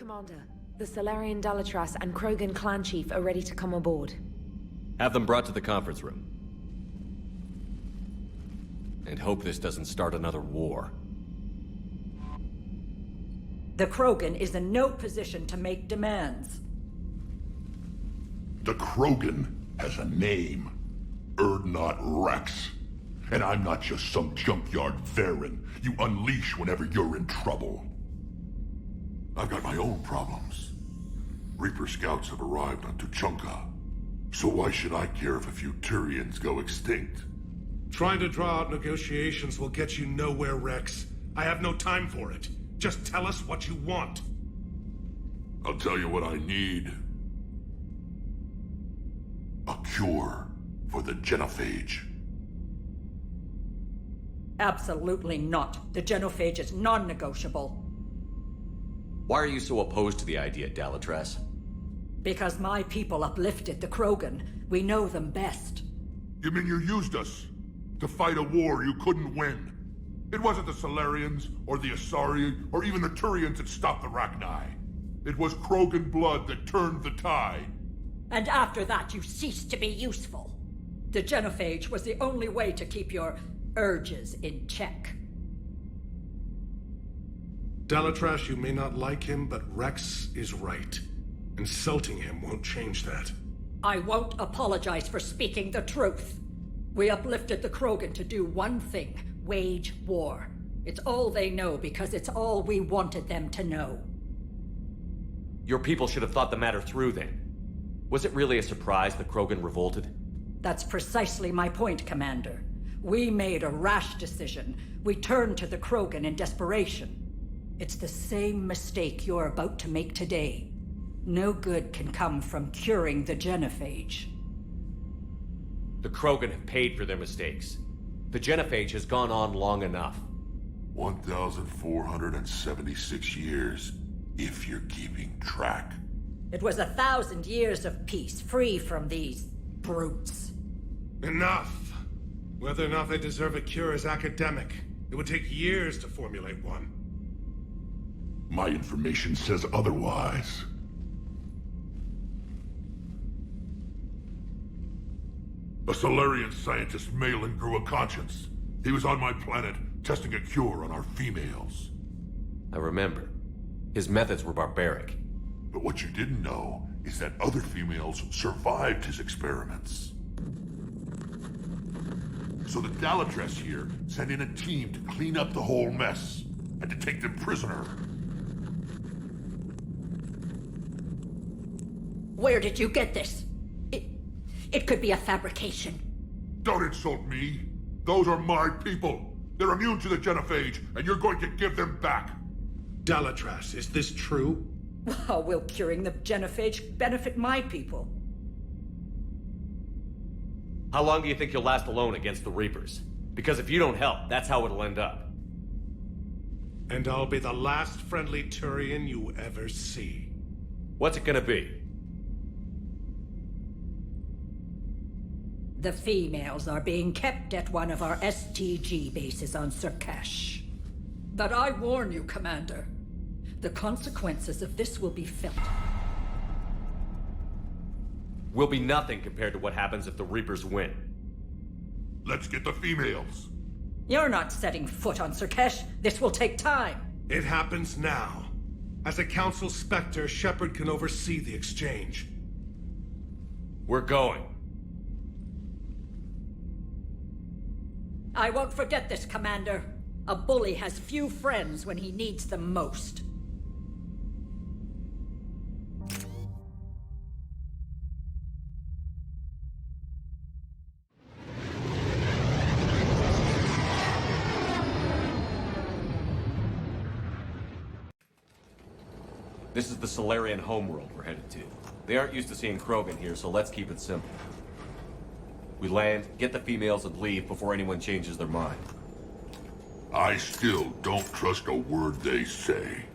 Commander. The Salarian Dalatras and Krogan clan chief are ready to come aboard. Have them brought to the conference room. And hope this doesn't start another war. The Krogan is in no position to make demands. The Krogan has a name. Urdnot Wrex. And I'm not just some junkyard Varen you unleash whenever you're in trouble. I've got my own problems. Reaper scouts have arrived on Tuchanka. So why should I care if a few Turians go extinct? Trying to draw out negotiations will get you nowhere, Wrex. I have no time for it. Just tell us what you want. I'll tell you what I need. A cure for the Genophage. Absolutely not. The Genophage is non-negotiable. Why are you so opposed to the idea, Dalatras? Because my people uplifted the Krogan. We know them best. You mean you used us to fight a war you couldn't win? It wasn't the Salarians, or the Asari, or even the Turians that stopped the Rachni. It was Krogan blood that turned the tide. And after that, you ceased to be useful. The Genophage was the only way to keep your urges in check. Dalatras, you may not like him, but Wrex is right. Insulting him won't change that. I won't apologize for speaking the truth. We uplifted the Krogan to do one thing: wage war. It's all they know because it's all we wanted them to know. Your people should have thought the matter through then. Was it really a surprise the Krogan revolted? That's precisely my point, Commander. We made a rash decision. We turned to the Krogan in desperation. It's the same mistake you're about to make today. No good can come from curing the Genophage. The Krogan have paid for their mistakes. The Genophage has gone on long enough. 1,476 years, if you're keeping track. It was 1,000 years of peace, free from these brutes. Enough! Whether or not they deserve a cure is academic. It would take years to formulate one. My information says otherwise. A Salarian scientist Malin grew a conscience. He was on my planet, testing a cure on our females. I remember. His methods were barbaric. But what you didn't know is that other females survived his experiments. So the Dalatras here sent in a team to clean up the whole mess, and to take them prisoner. Where did you get this? It could be a fabrication. Don't insult me. Those are my people. They're immune to the Genophage, and you're going to give them back. Dalatras, is this true? How will curing the Genophage benefit my people? How long do you think you'll last alone against the Reapers? Because if you don't help, that's how it'll end up. And I'll be the last friendly Turian you ever see. What's it gonna be? The females are being kept at one of our STG bases on Sur'Kesh. But I warn you, Commander, the consequences of this will be felt. Will be nothing compared to what happens if the Reapers win. Let's get the females. You're not setting foot on Sur'Kesh. This will take time. It happens now. As a Council Spectre, Shepard can oversee the exchange. We're going. I won't forget this, Commander. A bully has few friends when he needs them most. This is the Salarian homeworld we're headed to. They aren't used to seeing Krogan here, so let's keep it simple. We land, get the females, and leave before anyone changes their mind. I still don't trust a word they say.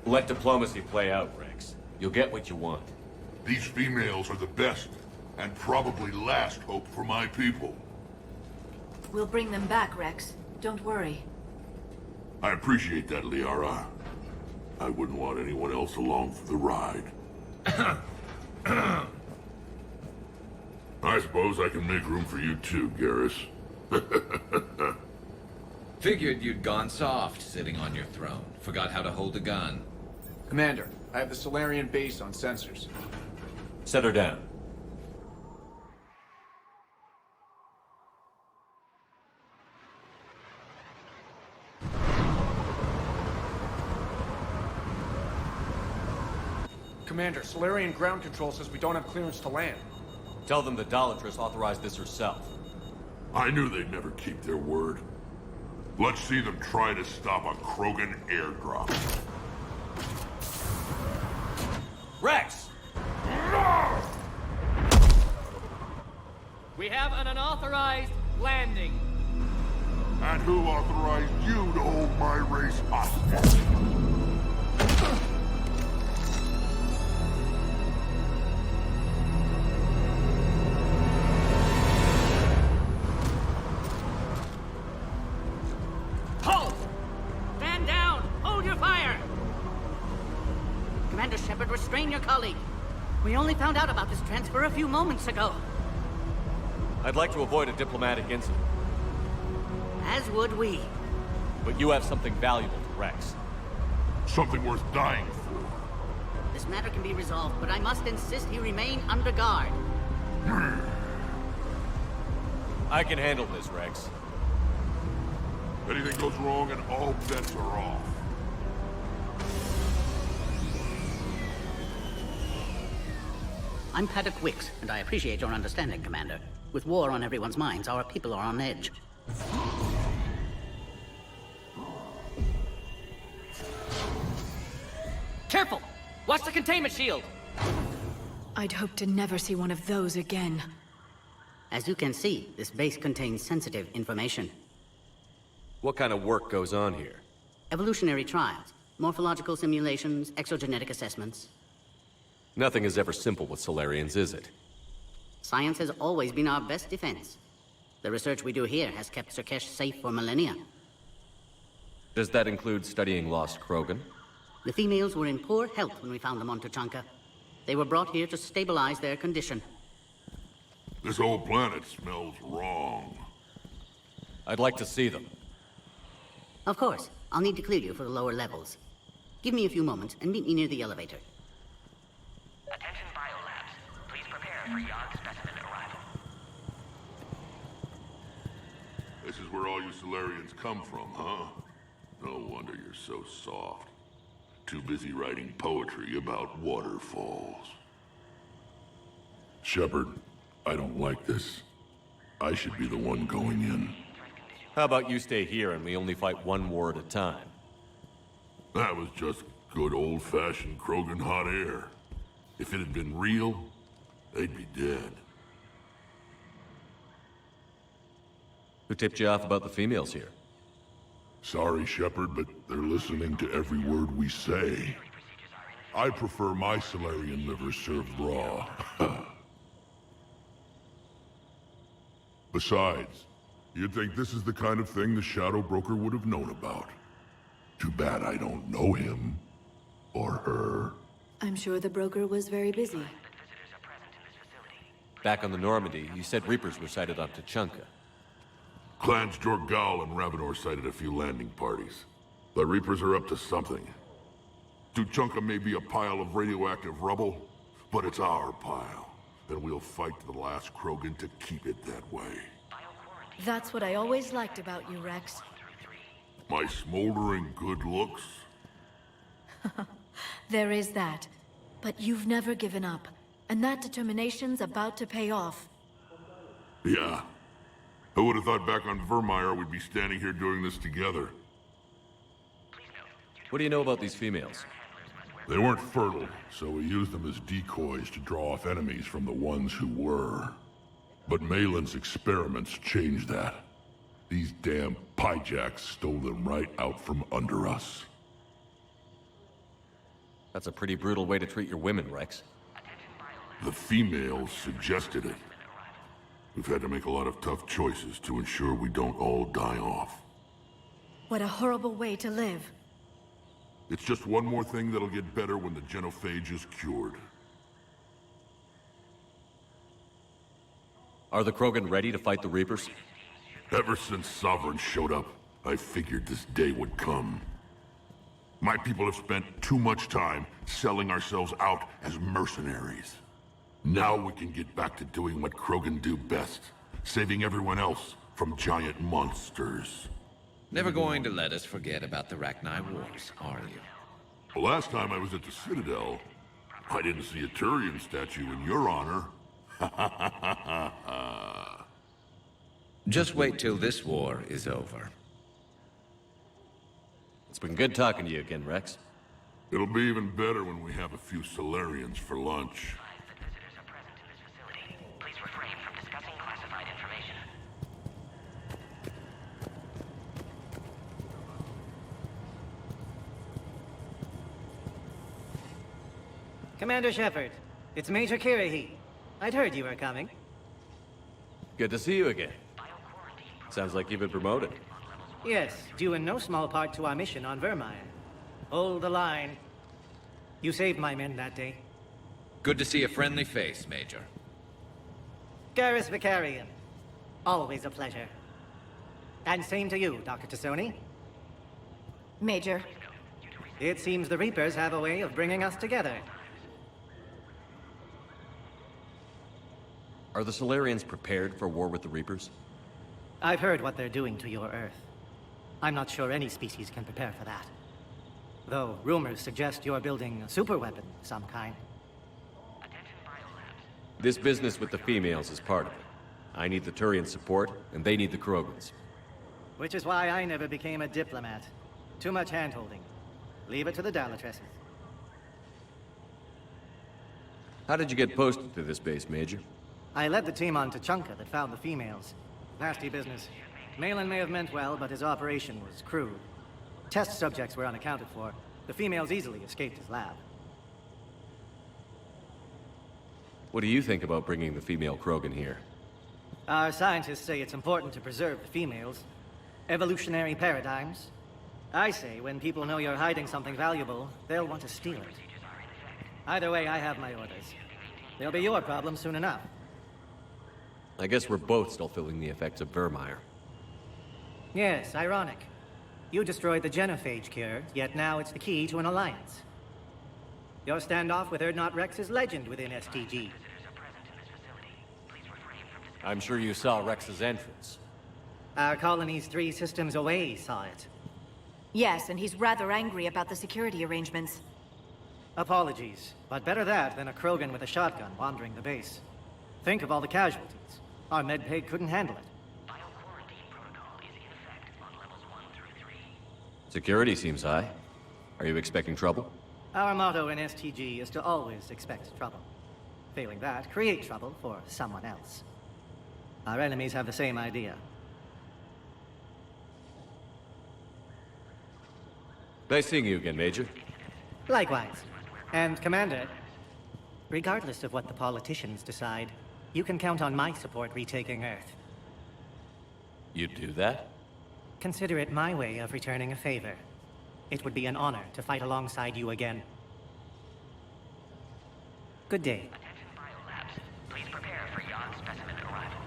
Let diplomacy play out, Wrex. You'll get what you want. These females are the best, and probably last hope for my people. We'll bring them back, Wrex. Don't worry. I appreciate that, Liara. I wouldn't want anyone else along for the ride. I suppose I can make room for you too, Garrus. Figured you'd gone soft sitting on your throne. Forgot how to hold a gun. Commander, I have the Solarian base on sensors. Set her down. Commander, Solarian ground control says we don't have clearance to land. Tell them the Dalatrass authorized this herself. I knew they'd never keep their word. Let's see them try to stop a Krogan airdrop. Wrex! We have an unauthorized landing. And who authorized you to hold my race hostage? Halt! Stand down! Hold your fire! Commander Shepard, restrain your colleague. We only found out about this transfer a few moments ago. I'd like to avoid a diplomatic incident, As would we. but you have something valuable to Wrex. Something worth dying for. This matter can be resolved, but I must insist he remain under guard. I can handle this, Wrex. Anything goes wrong and all bets are off. I'm Paddock Wicks, and I appreciate your understanding, Commander. With war on everyone's minds, our people are on edge. Careful! Watch the containment shield! I'd hope to never see one of those again. As you can see, this base contains sensitive information. What kind of work goes on here? Evolutionary trials, morphological simulations, exogenetic assessments. Nothing is ever simple with Solarians, is it? Science has always been our best defense. The research we do here has kept Sur'Kesh safe for millennia. Does that include studying lost Krogan? The females were in poor health when we found them on Tuchanka. They were brought here to stabilize their condition. This whole planet smells wrong. I'd like to see them. Of course, I'll need to clear you for the lower levels. Give me a few moments and meet me near the elevator. Attention biolabs. Please prepare for Yard specimen arrival. This is where all you Solarians come from, huh? No wonder you're so soft. Too busy writing poetry about waterfalls. Shepard, I don't like this. I should be the one going in. How about you stay here and we only fight one war at a time? That was just good old-fashioned Krogan hot air. If it had been real, they'd be dead. Who tipped you off about the females here? Sorry, Shepard, but they're listening to every word we say. I prefer my Solarian liver served raw. Besides, you'd think this is the kind of thing the Shadow Broker would have known about. Too bad I don't know him. Or her. I'm sure the broker was very busy. Back on the Normandy, you said Reapers were sighted on Tuchanka. Clans Jorgal and Ravenor sighted a few landing parties. The Reapers are up to something. Tuchanka may be a pile of radioactive rubble, but it's our pile. And we'll fight to the last Krogan to keep it that way. That's what I always liked about you, Wrex. My smoldering good looks? There is that. But you've never given up. And that determination's about to pay off. Yeah. Who would have thought back on Vermeer we'd be standing here doing this together? What do you know about these females? They weren't fertile, so we used them as decoys to draw off enemies from the ones who were. But Malin's experiments changed that. These damn pyjacks stole them right out from under us. That's a pretty brutal way to treat your women, Wrex. The females suggested it. We've had to make a lot of tough choices to ensure we don't all die off. What a horrible way to live. It's just one more thing that'll get better when the Genophage is cured. Are the Krogan ready to fight the Reapers? Ever since Sovereign showed up, I figured this day would come. My people have spent too much time selling ourselves out as mercenaries. Now we can get back to doing what Krogan do best, saving everyone else from giant monsters. Never going to let us forget about the Rachni Wars, are you? The last time I was at the Citadel, I didn't see a Turian statue in your honor. Just wait till this war is over. It's been good talking to you again, Wrex. It'll be even better when we have a few Solarians for lunch. Visitors are present in this facility. Please refrain from discussing classified information. Commander Shepard, it's Major Kirahi. I'd heard you were coming. Good to see you again. Sounds like you've been promoted. Yes, due in no small part to our mission on Vermire. Hold the line. You saved my men that day. Good to see a friendly face, Major. Garrus Vicarian. Always a pleasure. And same to you, Dr. Tassoni. Major. It seems the Reapers have a way of bringing us together. Are the Solarians prepared for war with the Reapers? I've heard what they're doing to your Earth. I'm not sure any species can prepare for that. Though rumors suggest you're building a superweapon of some kind. This business with the females is part of it. I need the Turian support, and they need the Krogans. Which is why I never became a diplomat. Too much hand-holding. Leave it to the Dalatresses. How did you get posted to this base, Major? I led the team on Tuchanka that found the females. Nasty business. Malin may have meant well, but his operation was crude. Test subjects were unaccounted for. The females easily escaped his lab. What do you think about bringing the female Krogan here? Our scientists say it's important to preserve the females. Evolutionary paradigms. I say when people know you're hiding something valuable, they'll want to steal it. Either way, I have my orders. They'll be your problem soon enough. I guess we're both still feeling the effects of Vermire. Yes, ironic. You destroyed the Genophage cure, yet now it's the key to an alliance. Your standoff with Wrex is legend within STG. I'm sure you saw Rex's entrance. Our colony's 3 systems away saw it. Yes, and he's rather angry about the security arrangements. Apologies, but better that than a Krogan with a shotgun wandering the base. Think of all the casualties. Our medpay couldn't handle it. Security seems high. Are you expecting trouble? Our motto in STG is to always expect trouble. Failing that, create trouble for someone else. Our enemies have the same idea. Nice seeing you again, Major. Likewise. And Commander, regardless of what the politicians decide, you can count on my support retaking Earth. You'd do that? Consider it my way of returning a favor. It would be an honor to fight alongside you again. Good day. Attention biolabs. Please prepare for Yon specimen arrival.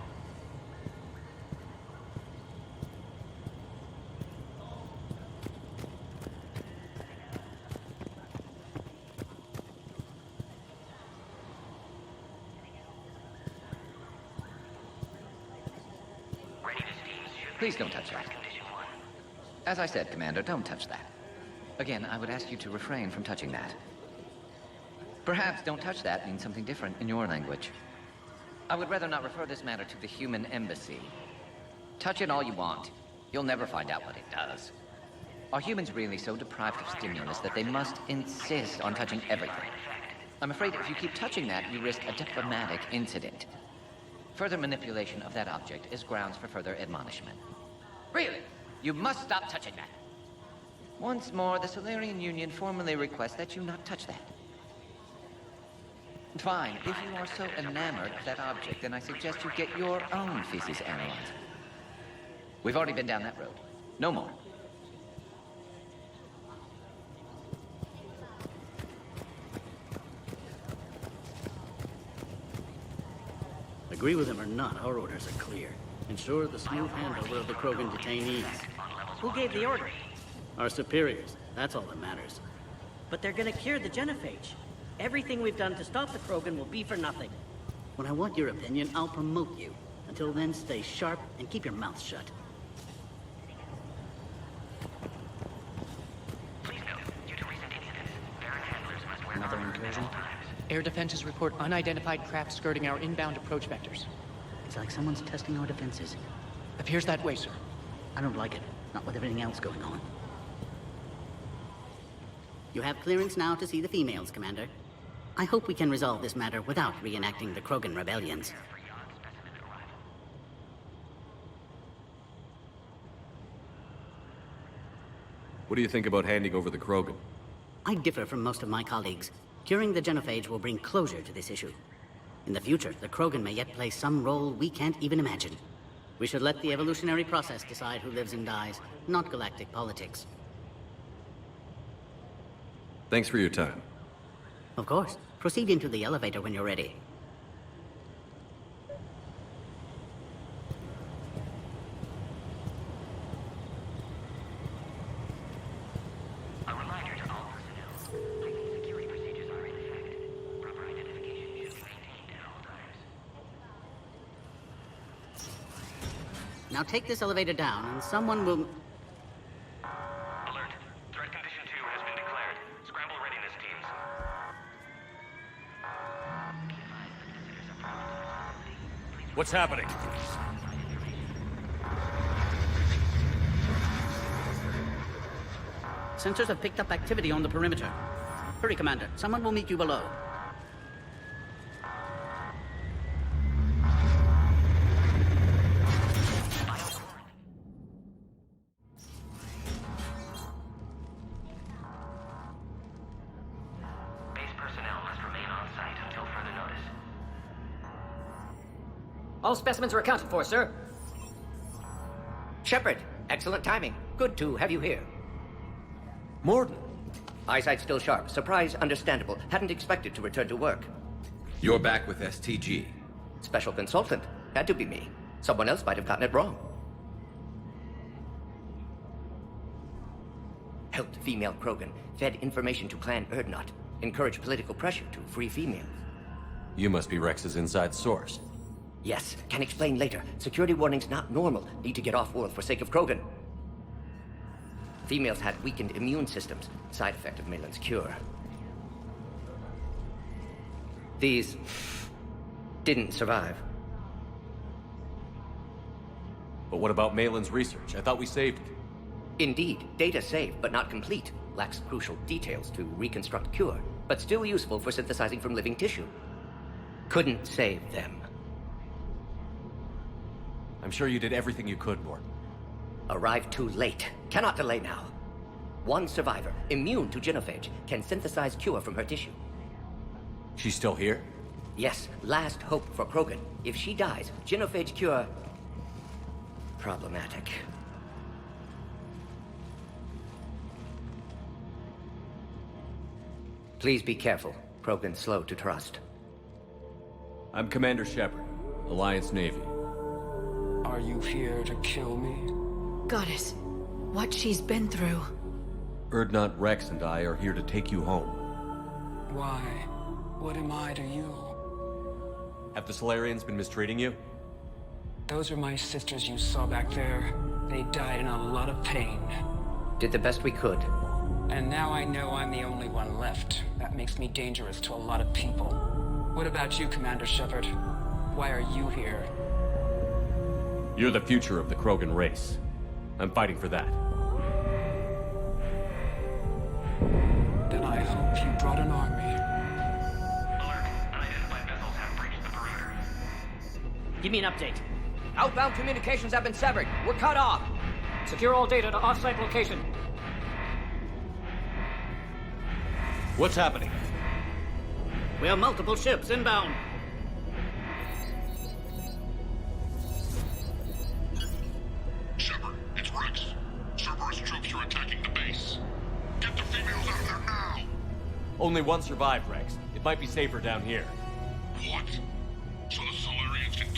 Please don't touch that. As I said, Commander, don't touch that. Again, I would ask you to refrain from touching that. Perhaps don't touch that means something different in your language. I would rather not refer this matter to the human embassy. Touch it all you want. You'll never find out what it does. Are humans really so deprived of stimulus that they must insist on touching everything? I'm afraid if you keep touching that, you risk a diplomatic incident. Further manipulation of that object is grounds for further admonishment. Really? You must stop touching that. Once more, the Solarian Union formally requests that you not touch that. Fine. If you are so enamored of that object, then I suggest you get your own feces analyzed. We've already been down that road. No more. Agree with him or not, our orders are clear. Ensure the smooth handover of the Krogan detainees. Who gave the order? Our superiors. That's all that matters. But they're gonna cure the Genophage. Everything we've done to stop the Krogan will be for nothing. When I want your opinion, I'll promote you. Until then, stay sharp and keep your mouth shut. Please note, due to recent incidents, Baron handlers must wear Another armor incursion? at all times. Air defenses report unidentified craft skirting our inbound approach vectors. It's like someone's testing our defenses. Appears that way, sir. I don't like it. Not with everything else going on. You have clearance now to see the females, Commander. I hope we can resolve this matter without reenacting the Krogan rebellions. What do you think about handing over the Krogan? I differ from most of my colleagues. Curing the Genophage will bring closure to this issue. In the future, the Krogan may yet play some role we can't even imagine. We should let the evolutionary process decide who lives and dies, not galactic politics. Thanks for your time. Of course. Proceed into the elevator when you're ready. A reminder to all personnel, heightened security procedures are in effect. Proper identification should be maintained at all times. Now take this elevator down, and someone will... Alert. Threat condition 2 has been declared. Scramble readiness teams. What's happening? Sensors have picked up activity on the perimeter. Hurry, Commander. Someone will meet you below. Base personnel must remain on site until further notice. All specimens are accounted for, sir. Shepard, excellent timing. Good to have you here. Morden! Eyesight still sharp. Surprise understandable. Hadn't expected to return to work. You're back with STG. Special consultant. Had to be me. Someone else might have gotten it wrong. Helped female Krogan. Fed information to Clan Urdnot. Encouraged political pressure to free females. You must be Rex's inside source. Yes, can explain later. Security warnings not normal. Need to get off-world for sake of Krogan. Females had weakened immune systems. Side effect of Malin's cure. These... didn't survive. But what about Malin's research? I thought we saved it. Indeed, data saved, but not complete. Lacks crucial details to reconstruct cure, but still useful for synthesizing from living tissue. Couldn't save them. I'm sure you did everything you could, Morden. Arrived too late. Cannot delay now. One survivor, immune to Genophage, can synthesize cure from her tissue. She's still here? Yes, last hope for Krogan. If she dies, Genophage cure... problematic. Please be careful. Krogan's slow to trust. I'm Commander Shepard, Alliance Navy. Are you here to kill me? Goddess, what she's been through. Urdnot, Wrex, and I are here to take you home. Why? What am I to you? Have the Solarians been mistreating you? Those are my sisters you saw back there. They died in a lot of pain. Did the best we could. And now I know I'm the only one left. That makes me dangerous to a lot of people. What about you, Commander Shepard? Why are you here? You're the future of the Krogan race. I'm fighting for that. Then I hope you brought an army. Alert. Unidentified vessels have breached the perimeter. Give me an update. Outbound communications have been severed. We're cut off. Secure all data to off-site location. What's happening? We have multiple ships inbound. Shepard, it's Wrex. Cerberus troops are attacking the base. Get the females out of there now! Only one survived, Wrex. It might be safer down here. What? So the Solarians can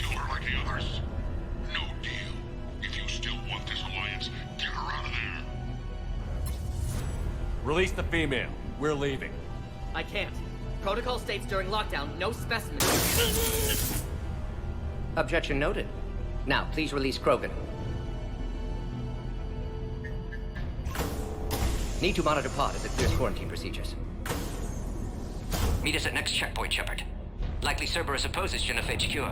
Release the female. We're leaving. I can't. Protocol states during lockdown, no specimens. Objection noted. Now, please release Krogan. Need to monitor pod as it clears quarantine procedures. Meet us at next checkpoint, Shepard. Likely Cerberus opposes Genophage cure.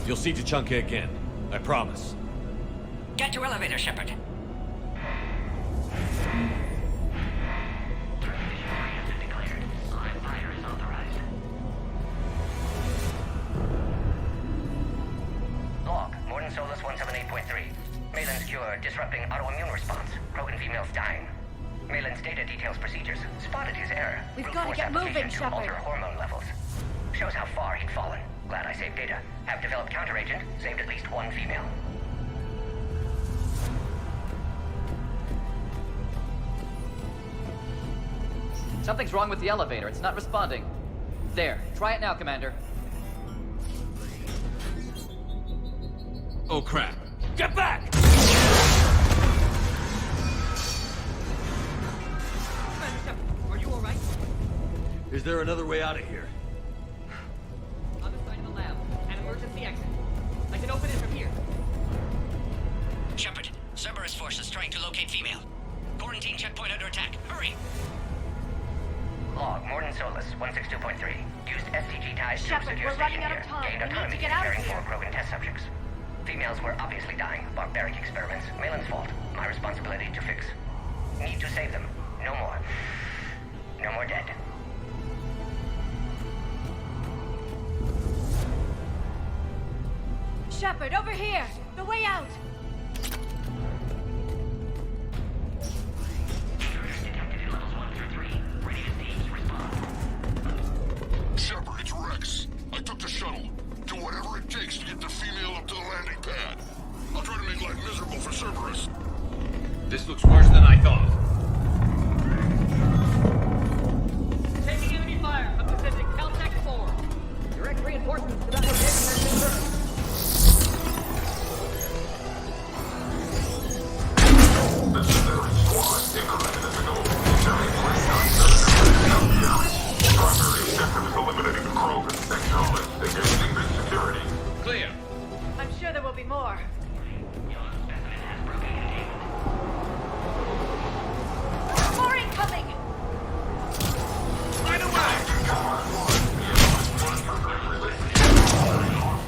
You'll see Tuchanka again. I promise. Get to elevator, Shepard. Log, Morden Solus 178.3. Malin's cure, disrupting autoimmune response. Krogan females dying. Malin's data details procedures. Spotted his error. We've Brute got to force get moving, application to Shepard. alter hormone levels. Shows how far he'd fallen. Glad I saved data. Have developed counteragent. Saved at least one female. Something's wrong with the elevator. It's not responding. There. Try it now, Commander. Oh crap. Get back! Are you alright? Is there another way out of here? Other side of the lab. An emergency exit. I can open it from here. Shepard, Cerberus forces trying to locate female. Quarantine checkpoint under attack. Hurry! Log, Morden Solus 162.3. Used STG ties to Shepard, obsidian we're running station out of here. time. Gained We need to autonomy get out of caring here. for Krogan test subjects. Females were obviously dying. Barbaric experiments. Malin's fault. My responsibility to fix. Need to save them. No more. No more dead. Shepard, over here! The way out! Shepard, it's Wrex. I took the shuttle. Do whatever it takes to get the female up to the landing pad. I'll try to make life miserable for Cerberus. This looks worse than I thought. Taking enemy fire. I'm defending Caltech 4. Direct reinforcements to that location are confirmed. Eliminating the Krogan. Acknowledge. They gave me security. Clear. I'm sure there will be more. More incoming! Right away!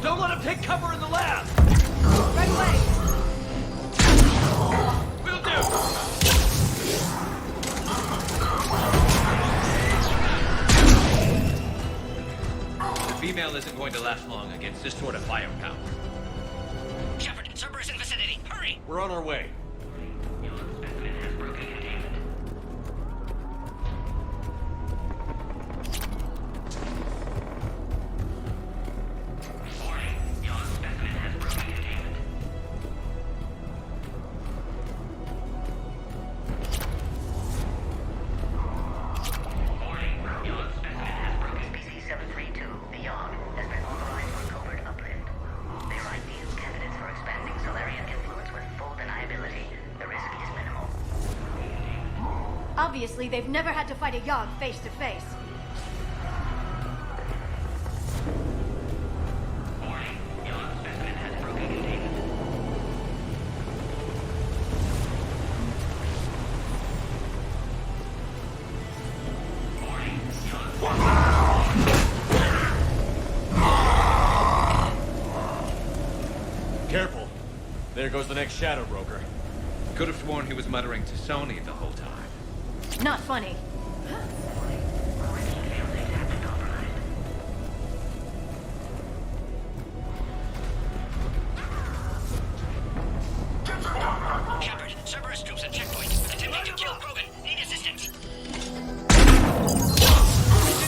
Don't let him take cover in the lab! Right away! Will do! The female isn't going to last long against this sort of firepower. Shepard, Cerberus in vicinity. Hurry! We're on our way. Obviously, they've never had to fight a Yogg face to face. Careful. There goes the next shadow broker. Could have sworn he was muttering to Sony the whole time. Not funny. Shepard, Cerberus troops at checkpoint. Attempting to kill Krogan. Need assistance. To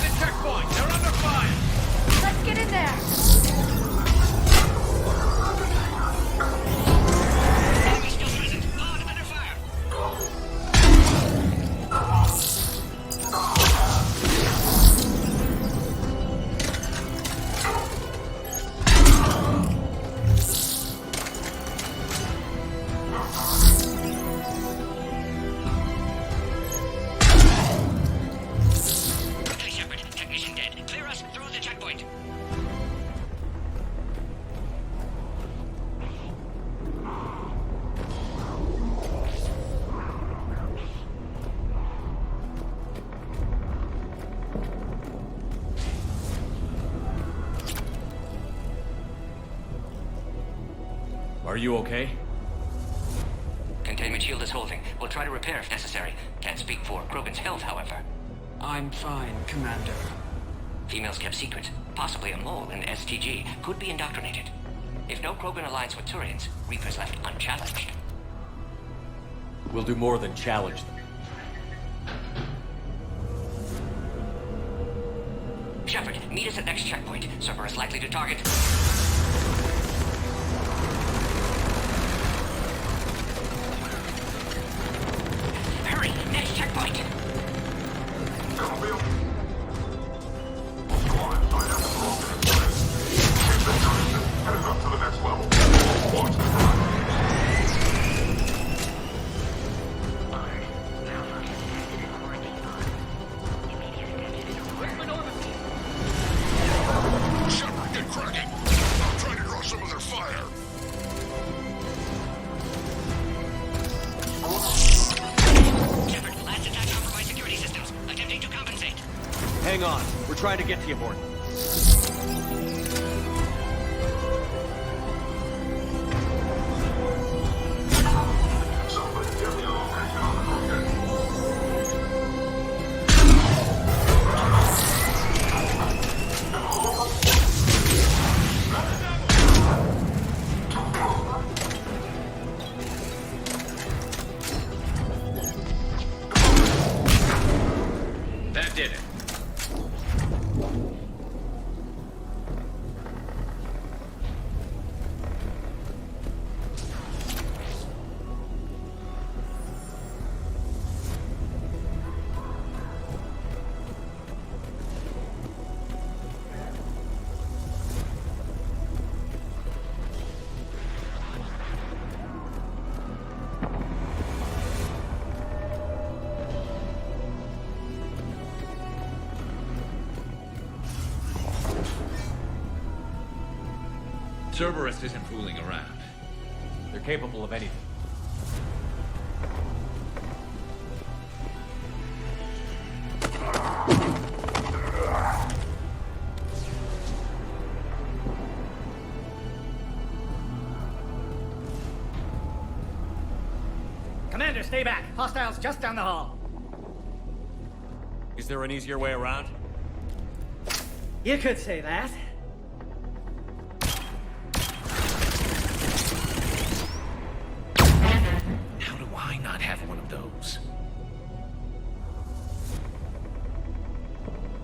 the checkpoint! They're under fire! Let's get in there! Enemy still present. Pod under fire. Are you okay? Containment shield is holding. We'll try to repair if necessary. Can't speak for Krogan's health, however. I'm fine, Commander. Females kept secret. Possibly a mole in STG. Could be indoctrinated. If no Krogan aligns with Turians, Reaper's left unchallenged. We'll do more than challenge them. Shepard, meet us at next checkpoint. Cerberus likely to target. Hurry! Next checkpoint! Headed up to the next level. Watch the front. Where's the Normandy? Shepard, get cracking. I'm trying to draw some of their fire. Shepard, last attack compromised security systems. Attempting to compensate. Hang on. We're trying to get to you, Morton. Somebody get me a location on the Krogan. That did it. Cerberus isn't fooling around. They're capable of anything. Commander, stay back. Hostiles just down the hall. Is there an easier way around? You could say that. How do I not have one of those?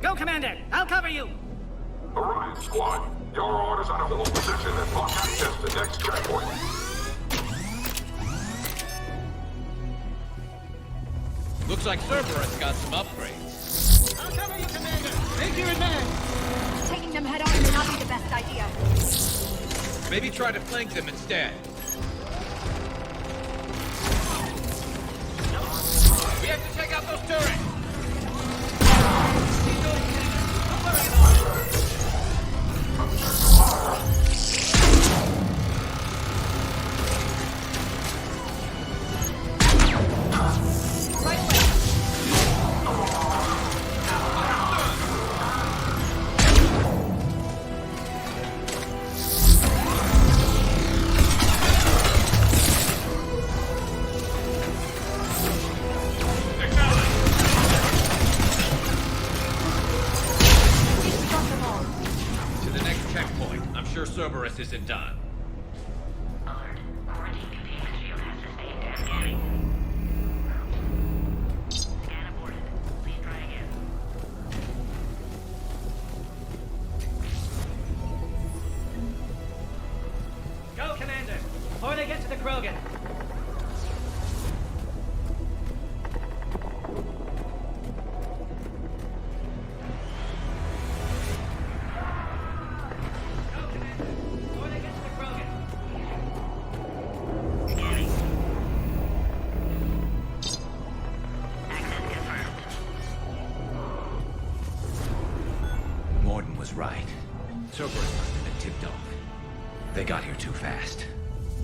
Go, Commander! I'll cover you! Orion Squad, your orders on a full position and lock access to next checkpoint. Looks like Cerberus got some upgrades. I'll cover you, Commander! Make your advance! Taking them head on may not be the best idea. Maybe try to flank them instead. We have to take out those turrets! Cerberus isn't done. Alert. Quarantine containment shield has sustained scanning. Scan aborted. Please try again. Go, Commander! Before they get to the Krogan! Right. Cerberus must have been tipped off. They got here too fast.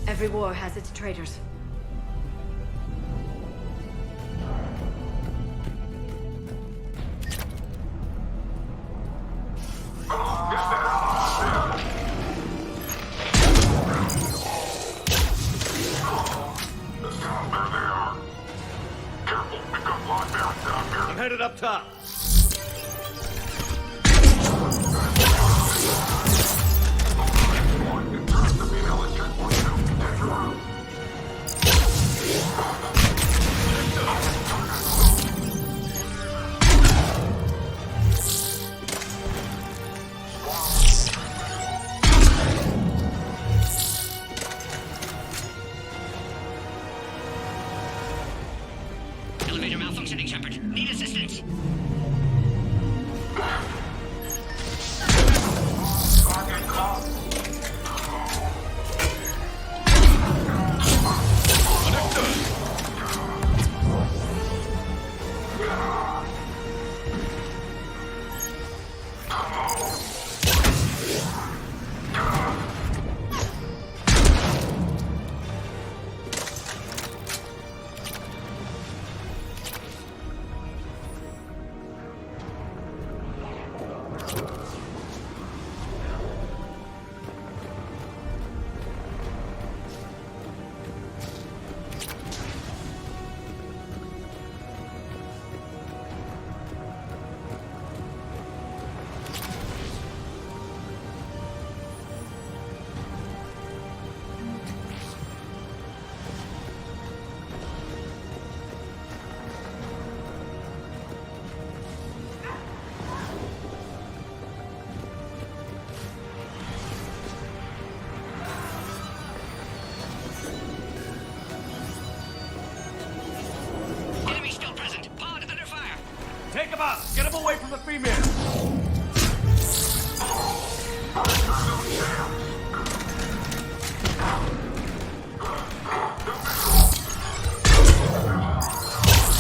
Every war has its traitors. up top. Elevator malfunctioning, Shepard. Need assistance. Take him out! Get him away from the female!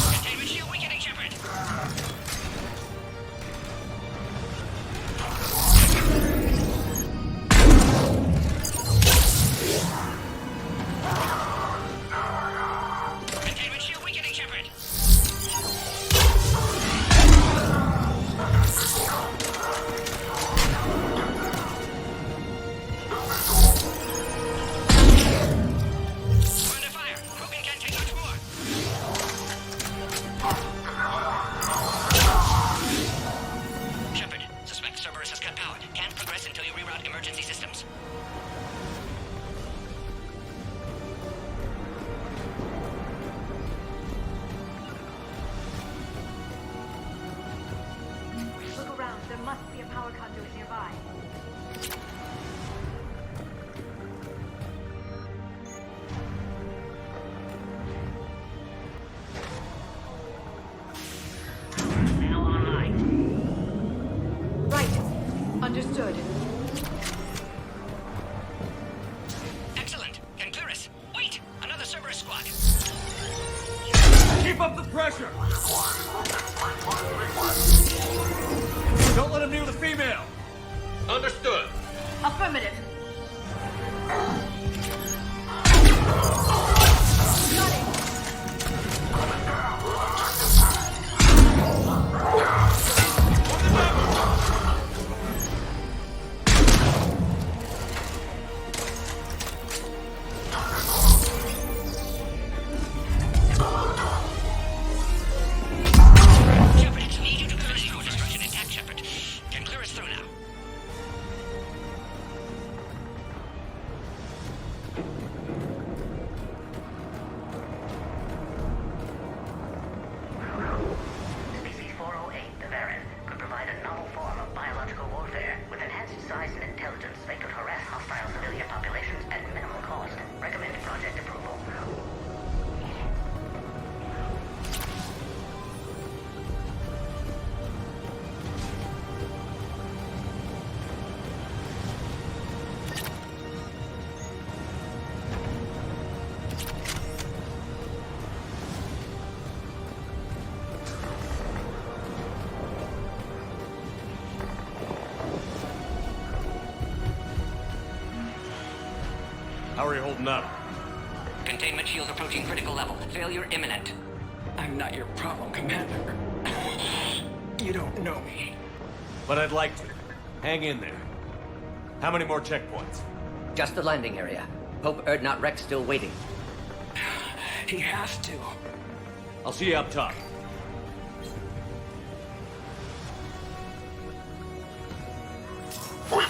Containment shield weakening, Shepard. Containment shield weakening, Shepard. Understood. Excellent. Can clear us. Wait! Another Cerberus squad. Keep up the pressure! Don't let him near the female! Understood. Affirmative. How are you holding up? Containment shield approaching critical level. Failure imminent. I'm not your problem, Commander. You don't know me. But I'd like to. Hang in there. How many more checkpoints? Just the landing area. Hope Erdnot Wrex still waiting. He has to. I'll see you up top.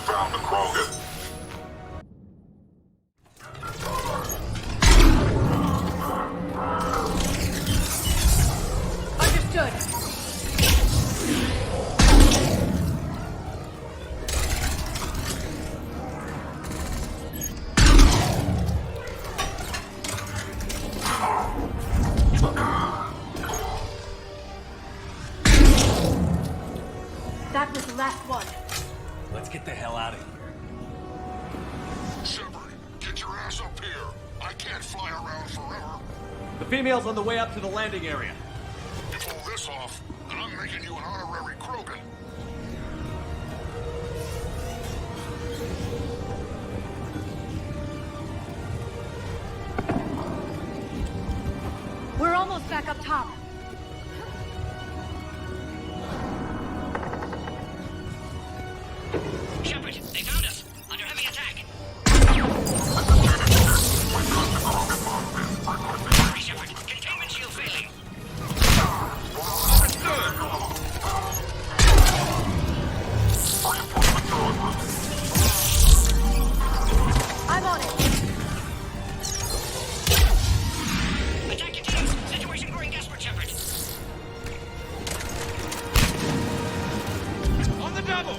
found the Krogan. Understood. That was the last one. Let's get the hell out of here. Shepard, get your ass up here. I can't fly around forever. The female's on the way up to the landing area. You pull this off, and I'm making you an honorary Krogan. We're almost back up top. Shepard, they found us. Under heavy attack. Hurry, Shepard. Containment shield failing. I'm on it. Attack continues. Situation growing desperate, Shepard. On the double!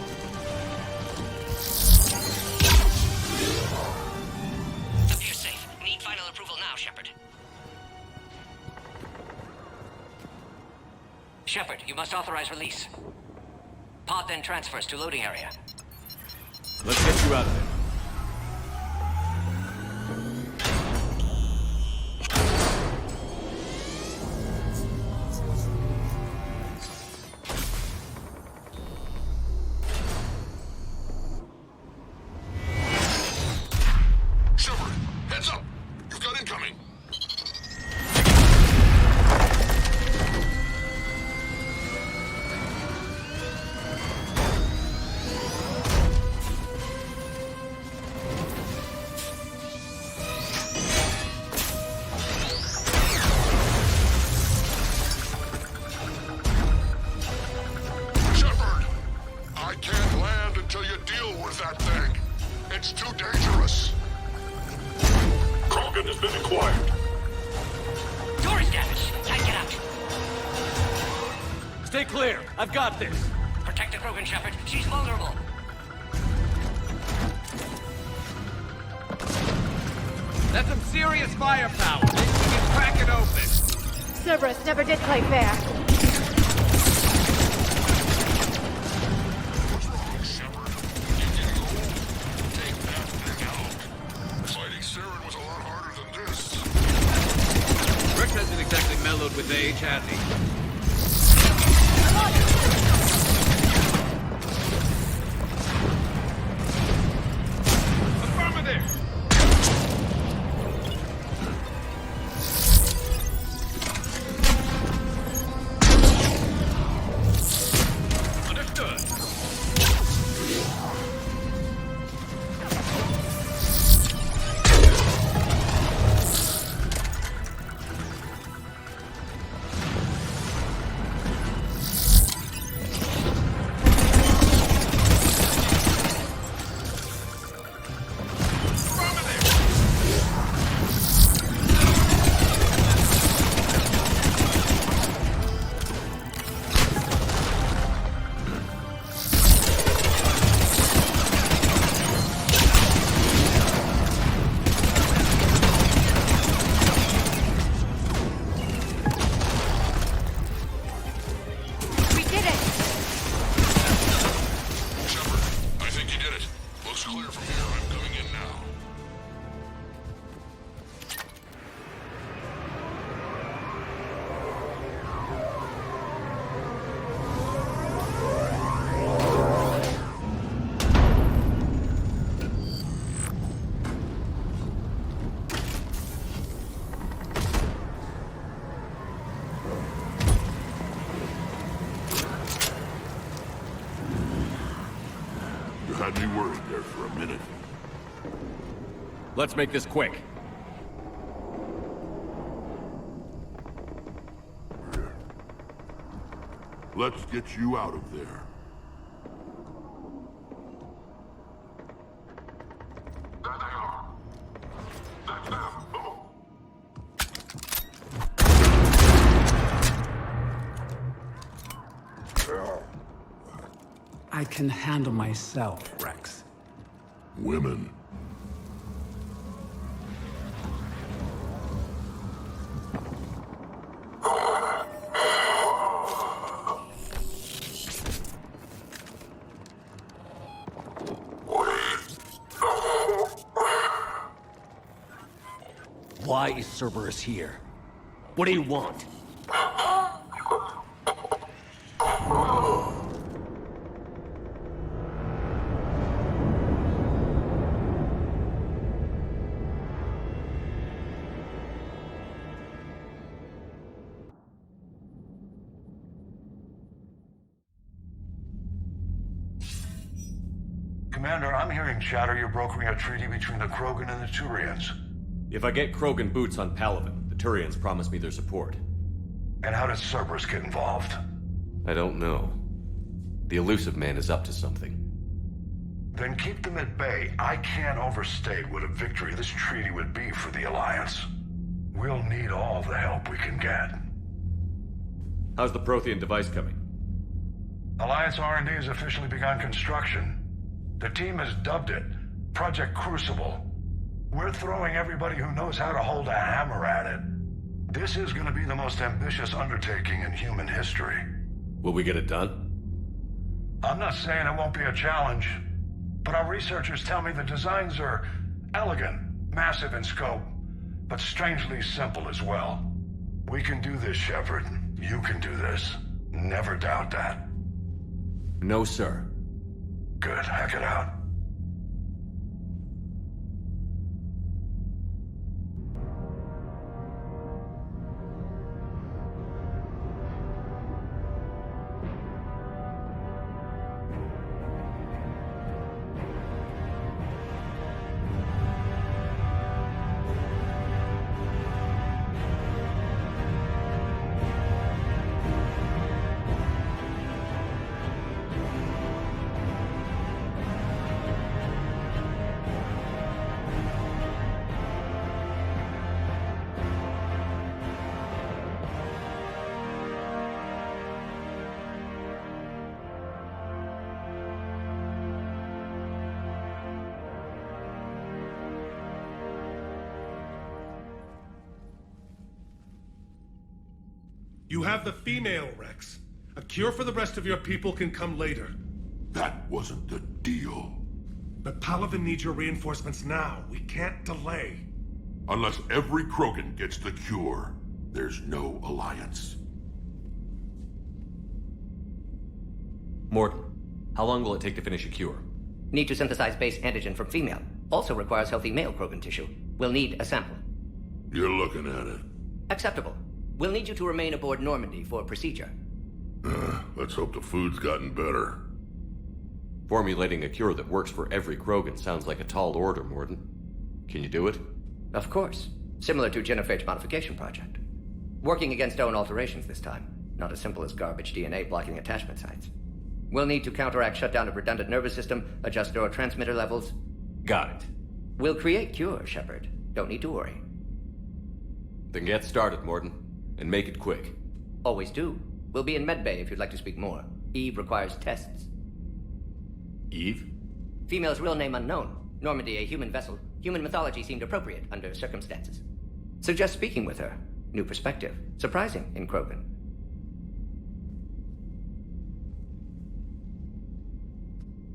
Appears safe. Need final approval now, Shepard. Shepard, you must authorize release. Pod then transfers to loading area. Let's get you out of there. Shepard, heads up. You've got incoming. Shepard, I can't land until you deal with that thing. It's too dangerous. Krogan has been acquired. Door is damaged. Can't get out. Stay clear. I've got this. Protect the Krogan, Shepard. She's vulnerable. That's some serious firepower. Maybe we can crack it open. Cerberus never did play fair. What's wrong, Shepard? You getting old? Take that thing out. Fighting Saren was a lot harder than this. Wrex hasn't exactly mellowed with age, has he? Affirmative! Understood. We did it! Shepard, I think you did it. Looks clear from here. I'm coming in now. You had me worried there for a minute. Let's make this quick. Let's get you out of there. can handle myself, Wrex. Women. Why is Cerberus here? What do you want? Commander, I'm hearing chatter you're brokering a treaty between the Krogan and the Turians. If I get Krogan boots on Palaven, the Turians promise me their support. And how does Cerberus get involved? I don't know. The Elusive Man is up to something. Then keep them at bay. I can't overstate what a victory this treaty would be for the Alliance. We'll need all the help we can get. How's the Prothean device coming? Alliance R&D has officially begun construction. The team has dubbed it Project Crucible. We're throwing everybody who knows how to hold a hammer at it. This is going to be the most ambitious undertaking in human history. Will we get it done? I'm not saying it won't be a challenge, but our researchers tell me the designs are elegant, massive in scope, but strangely simple as well. We can do this, Shepard. You can do this. Never doubt that. No, sir. Good. Hack it out. You have the female, Wrex. A cure for the rest of your people can come later. That wasn't the deal. But Palaven needs your reinforcements now. We can't delay. Unless every Krogan gets the cure, there's no alliance. Morton, how long will it take to finish a cure? Need to synthesize base antigen from female. Also requires healthy male Krogan tissue. We'll need a sample. You're looking at it. Acceptable. We'll need you to remain aboard Normandy for procedure. Let's hope the food's gotten better. Formulating a cure that works for every Krogan sounds like a tall order, Morton. Can you do it? Of course. Similar to Genophage modification project. Working against own alterations this time. Not as simple as garbage DNA blocking attachment sites. We'll need to counteract shutdown of redundant nervous system, adjust neurotransmitter levels. Got it. We'll create cure, Shepard. Don't need to worry. Then get started, Morton. And make it quick. Always do. We'll be in medbay if you'd like to speak more. Eve requires tests. Eve? Female's real name unknown. Normandy, a human vessel. Human mythology seemed appropriate under circumstances. Suggest speaking with her. New perspective. Surprising in Krogan.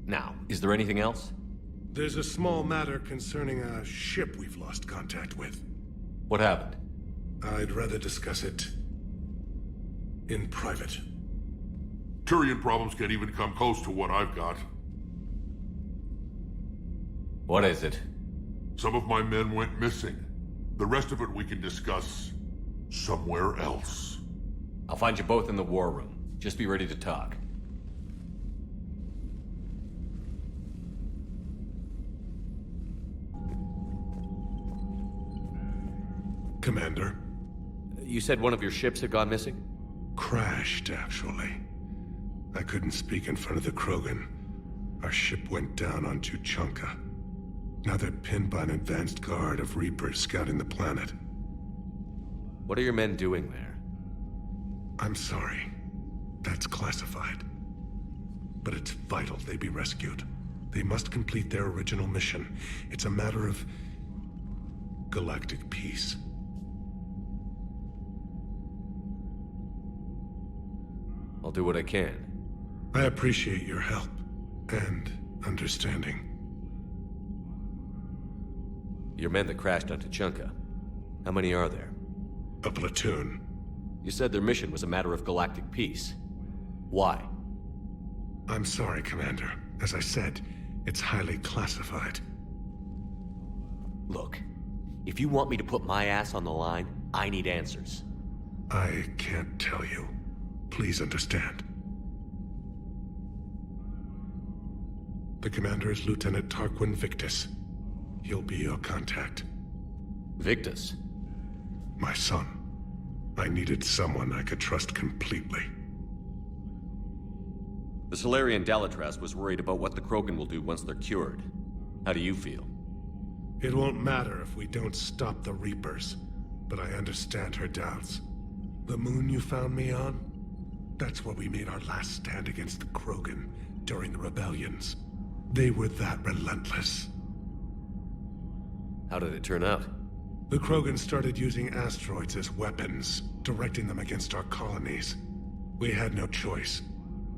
Now, is there anything else? There's a small matter concerning a ship we've lost contact with. What happened? I'd rather discuss it in private. Turian problems can't even come close to what I've got. What is it? Some of my men went missing. The rest of it we can discuss somewhere else. I'll find you both in the war room. Just be ready to talk. Commander. You said one of your ships had gone missing? Crashed, actually. I couldn't speak in front of the Krogan. Our ship went down on Tuchanka. Now they're pinned by an advanced guard of Reapers scouting the planet. What are your men doing there? I'm sorry. That's classified. but it's vital they be rescued. They must complete their original mission. It's a matter of galactic peace. I'll do what I can. I appreciate your help and understanding. Your men that crashed onto Chunka. How many are there? A platoon. You said their mission was a matter of galactic peace. Why? I'm sorry, Commander. As I said, it's highly classified. Look, if you want me to put my ass on the line, I need answers. I can't tell you. Please understand. The commander is Lieutenant Tarquin Victus. He'll be your contact. Victus? My son. I needed someone I could trust completely. The Salarian Dalatras was worried about what the Krogan will do once they're cured. How do you feel? It won't matter if we don't stop the Reapers, but I understand her doubts. The moon you found me on? That's where we made our last stand against the Krogan during the rebellions. They were that relentless. How did it turn out? The Krogan started using asteroids as weapons, directing them against our colonies. We had no choice.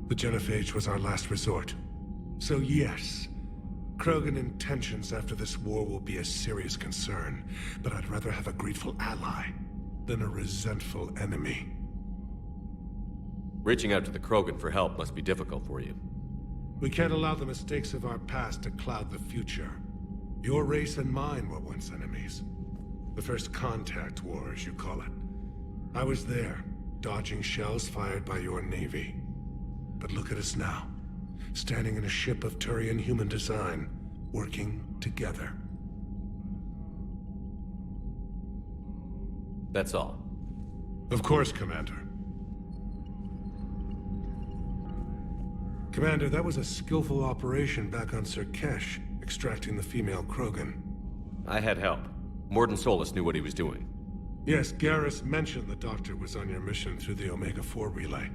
The Genophage was our last resort. So yes, Krogan intentions after this war will be a serious concern, but I'd rather have a grateful ally than a resentful enemy. Reaching out to the Krogan for help must be difficult for you. We can't allow the mistakes of our past to cloud the future. Your race and mine were once enemies. The first contact war, as you call it. I was there, dodging shells fired by your navy. But look at us now, standing in a ship of Turian human design, working together. That's all. Of course, Commander. Commander, that was a skillful operation back on Sur'Kesh, extracting the female Krogan. I had help. Mordin Solus knew what he was doing. Yes, Garrus mentioned the Doctor was on your mission through the Omega-4 relay.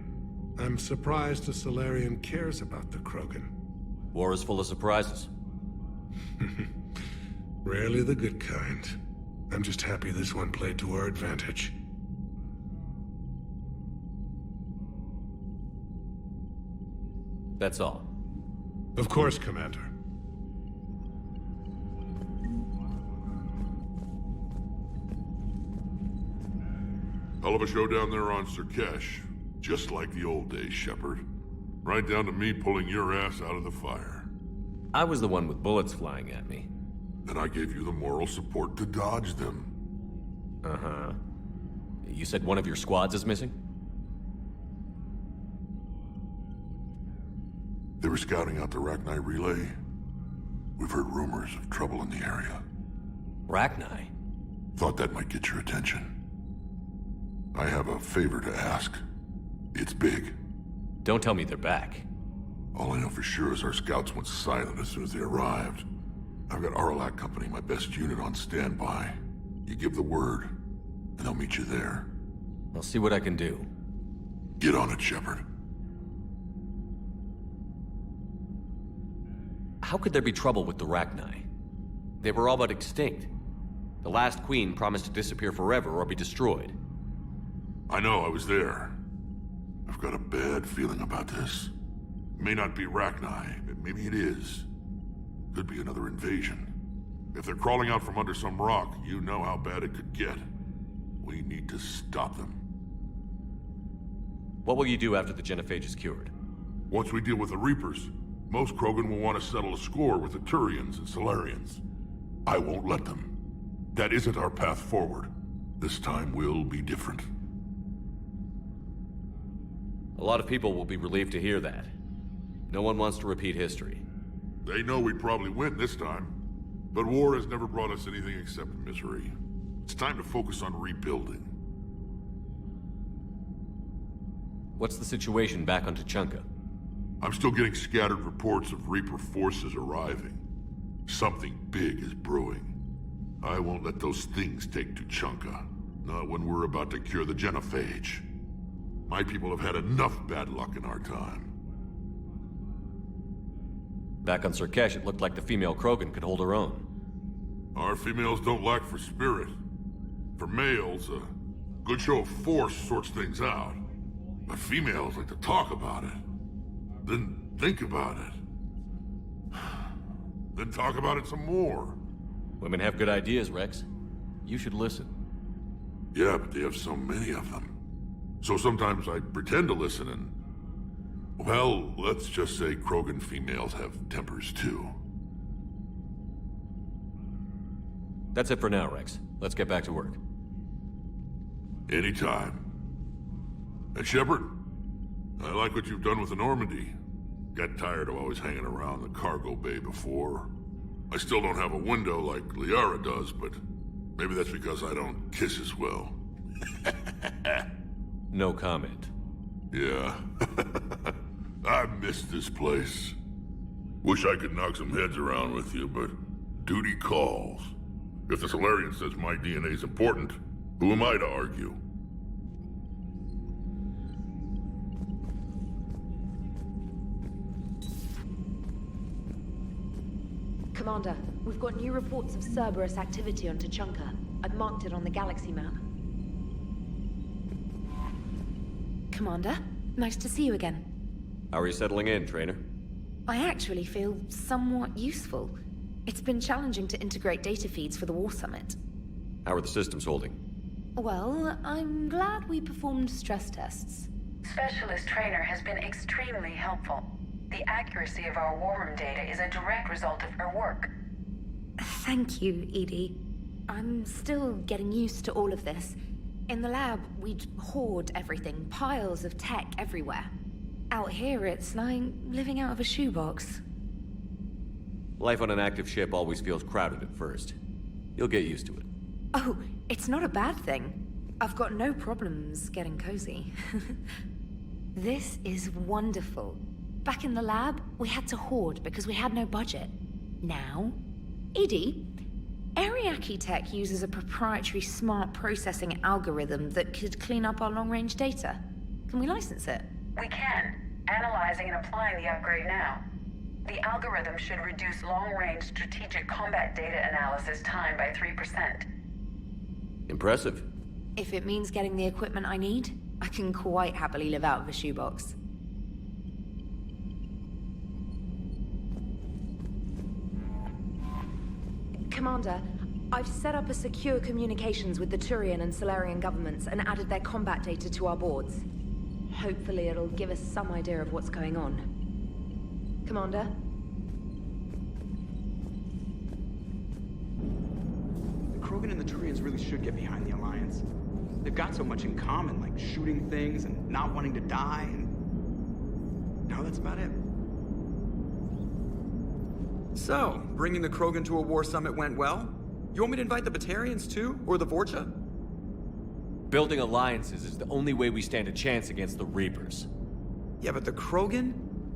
I'm surprised a Salarian cares about the Krogan. War is full of surprises. Rarely the good kind. I'm just happy this one played to our advantage. That's all. Of course, Commander. Hell of a show down there on Sur'Kesh. Just like the old days, Shepard. Right down to me pulling your ass out of the fire. I was the one with bullets flying at me. And I gave you the moral support to dodge them. Uh-huh. You said one of your squads is missing? They were scouting out the Rachni relay. We've heard rumors of trouble in the area. Rachni? Thought that might get your attention. I have a favor to ask. It's big. Don't tell me they're back. All I know for sure is our scouts went silent as soon as they arrived. I've got Arlac Company, my best unit, on standby. You give the word, and they'll meet you there. I'll see what I can do. Get on it, Shepard. How could there be trouble with the Rachni? They were all but extinct. The last queen promised to disappear forever or be destroyed. I know, I was there. I've got a bad feeling about this. It may not be Rachni, but maybe it is. Could be another invasion. If they're crawling out from under some rock, you know how bad it could get. We need to stop them. What will you do after the Genophage is cured? Once we deal with the Reapers, most Krogan will want to settle a score with the Turians and Salarians. I won't let them. That isn't our path forward. This time will be different. A lot of people will be relieved to hear that. No one wants to repeat history. They know we'd probably win this time. But war has never brought us anything except misery. It's time to focus on rebuilding. What's the situation back on Tuchanka? I'm still getting scattered reports of Reaper forces arriving. Something big is brewing. I won't let those things take Tuchanka. Not when we're about to cure the Genophage. My people have had enough bad luck in our time. Back on Sur'Kesh, it looked like the female Krogan could hold her own. Our females don't lack for spirit. For males, a good show of force sorts things out. But females like to talk about it. Then think about it. Then talk about it some more. Women have good ideas, Wrex. You should listen. Yeah, but they have so many of them. So sometimes I pretend to listen and... Well, let's just say Krogan females have tempers too. That's it for now, Wrex. Let's get back to work. Anytime. And Shepard, I like what you've done with the Normandy. Got tired of always hanging around the cargo bay before. I still don't have a window like Liara does, but maybe that's because I don't kiss as well. No comment. Yeah. I miss this place. Wish I could knock some heads around with you, but duty calls. If the Solarian says my DNA's important, who am I to argue? Commander, we've got new reports of Cerberus activity on Tuchanka. I've marked it on the galaxy map. Commander, nice to see you again. How are you settling in, Trainer? I actually feel somewhat useful. It's been challenging to integrate data feeds for the War Summit. How are the systems holding? Well, I'm glad we performed stress tests. Specialist Trainer has been extremely helpful. The accuracy of our war room data is a direct result of her work. Thank you, Edie. I'm still getting used to all of this. In the lab, we'd hoard everything, piles of tech everywhere. Out here, it's like living out of a shoebox. Life on an active ship always feels crowded at first. You'll get used to it. Oh, it's not a bad thing. I've got no problems getting cozy. This is wonderful. Back in the lab, we had to hoard because we had no budget. Now, Edie, Ariake Tech uses a proprietary smart processing algorithm that could clean up our long-range data. Can we license it? We can. Analyzing and applying the upgrade now. The algorithm should reduce long-range strategic combat data analysis time by 3%. Impressive. If it means getting the equipment I need, I can quite happily live out of a shoebox. Commander, I've set up a secure communications with the Turian and Solarian governments and added their combat data to our boards. Hopefully it'll give us some idea of what's going on. Commander? The Krogan and the Turians really should get behind the Alliance. They've got so much in common, like shooting things and not wanting to die, and... no, that's about it. So, bringing the Krogan to a war summit went well? You want me to invite the Batarians too? Or the Vorcha? Building alliances is the only way we stand a chance against the Reapers. Yeah, but the Krogan?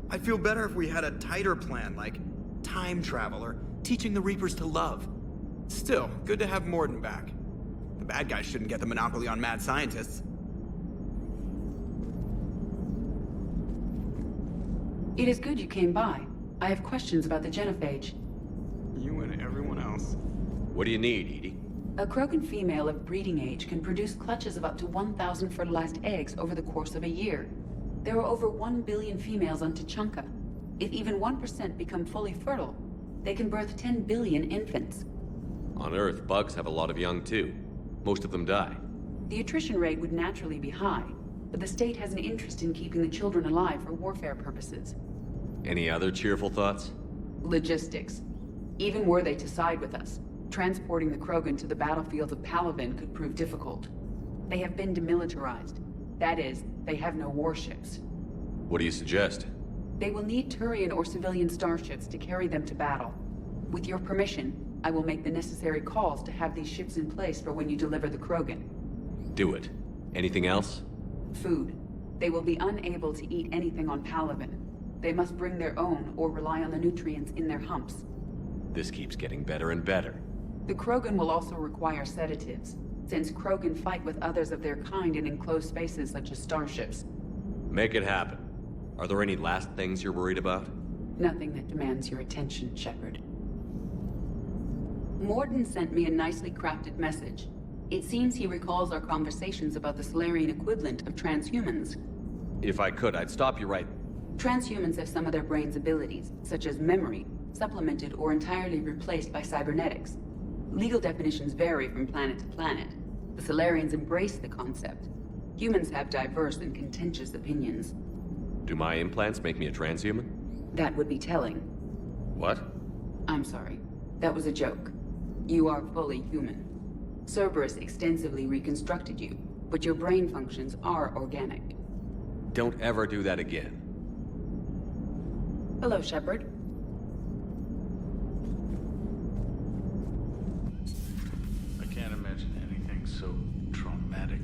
I'd feel better if we had a tighter plan, like time travel or teaching the Reapers to love. Still, good to have Morden back. The bad guys shouldn't get the monopoly on mad scientists. It is good you came by. I have questions about the Genophage. You and everyone else. What do you need, Edie? A Krogan female of breeding age can produce clutches of up to 1,000 fertilized eggs over the course of a year. There are over 1 billion females on Tuchanka. If even 1% become fully fertile, they can birth 10 billion infants. On Earth, bugs have a lot of young too. Most of them die. The attrition rate would naturally be high, but the state has an interest in keeping the children alive for warfare purposes. Any other cheerful thoughts? Logistics. Even were they to side with us, transporting the Krogan to the battlefields of Palaven could prove difficult. They have been demilitarized. That is, they have no warships. What do you suggest? They will need Turian or civilian starships to carry them to battle. With your permission, I will make the necessary calls to have these ships in place for when you deliver the Krogan. Do it. Anything else? Food. They will be unable to eat anything on Palaven. They must bring their own or rely on the nutrients in their humps. This keeps getting better and better. The Krogan will also require sedatives, since Krogan fight with others of their kind in enclosed spaces such as starships. Make it happen. Are there any last things you're worried about? Nothing that demands your attention, Shepard. Morden sent me a nicely crafted message. It seems he recalls our conversations about the Solarian equivalent of transhumans. If I could, I'd stop you right... Transhumans have some of their brain's abilities, such as memory, supplemented or entirely replaced by cybernetics. Legal definitions vary from planet to planet. The Solarians embrace the concept. Humans have diverse and contentious opinions. Do my implants make me a transhuman? That would be telling. What? I'm sorry. That was a joke. You are fully human. Cerberus extensively reconstructed you, but your brain functions are organic. Don't ever do that again. Hello, Shepard. I can't imagine anything so traumatic.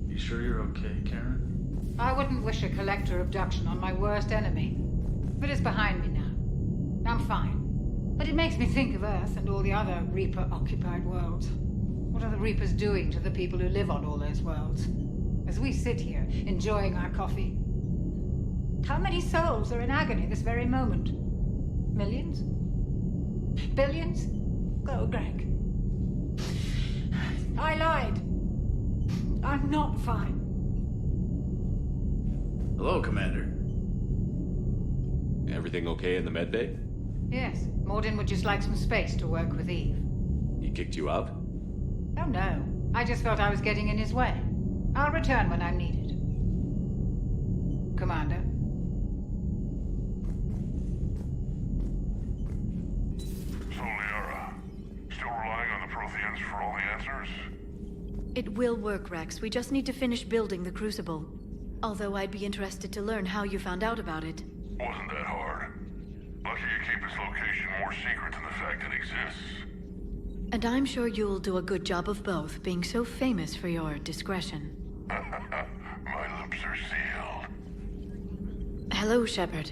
You sure you're okay, Karen? I wouldn't wish a collector abduction on my worst enemy. But it's behind me now. I'm fine. But it makes me think of Earth and all the other Reaper-occupied worlds. What are the Reapers doing to the people who live on all those worlds? As we sit here, enjoying our coffee. How many souls are in agony this very moment? Millions? Billions? Go, Greg. I lied. I'm not fine. Hello, Commander. Everything okay in the medbay? Yes, Morden would just like some space to work with Eve. He kicked you out? Oh no, I just felt I was getting in his way. I'll return when I'm needed. Commander? So, Liara, still relying on the Protheans for all the answers? It will work, Wrex. We just need to finish building the Crucible. Although I'd be interested to learn how you found out about it. Wasn't that hard. Lucky you keep its location more secret than the fact it exists. And I'm sure you'll do a good job of both, being so famous for your discretion. My lips are sealed. Hello, Shepard.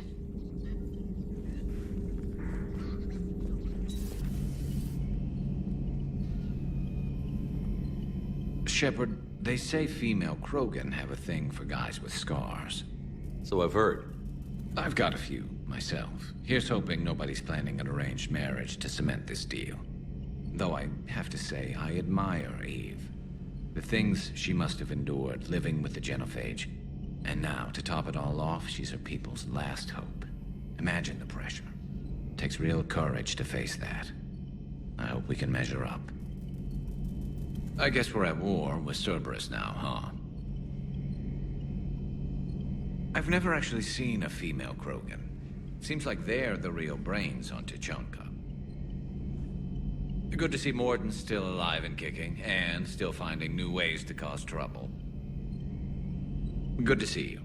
Shepard, they say female Krogan have a thing for guys with scars. So I've heard. I've got a few, myself. Here's hoping nobody's planning an arranged marriage to cement this deal. Though I have to say, I admire Eve. The things she must have endured living with the Genophage. And now, to top it all off, she's her people's last hope. Imagine the pressure. Takes real courage to face that. I hope we can measure up. I guess we're at war with Cerberus now, huh? I've never actually seen a female Krogan. Seems like they're the real brains on Tuchanka. Good to see Morden still alive and kicking, and still finding new ways to cause trouble. Good to see you.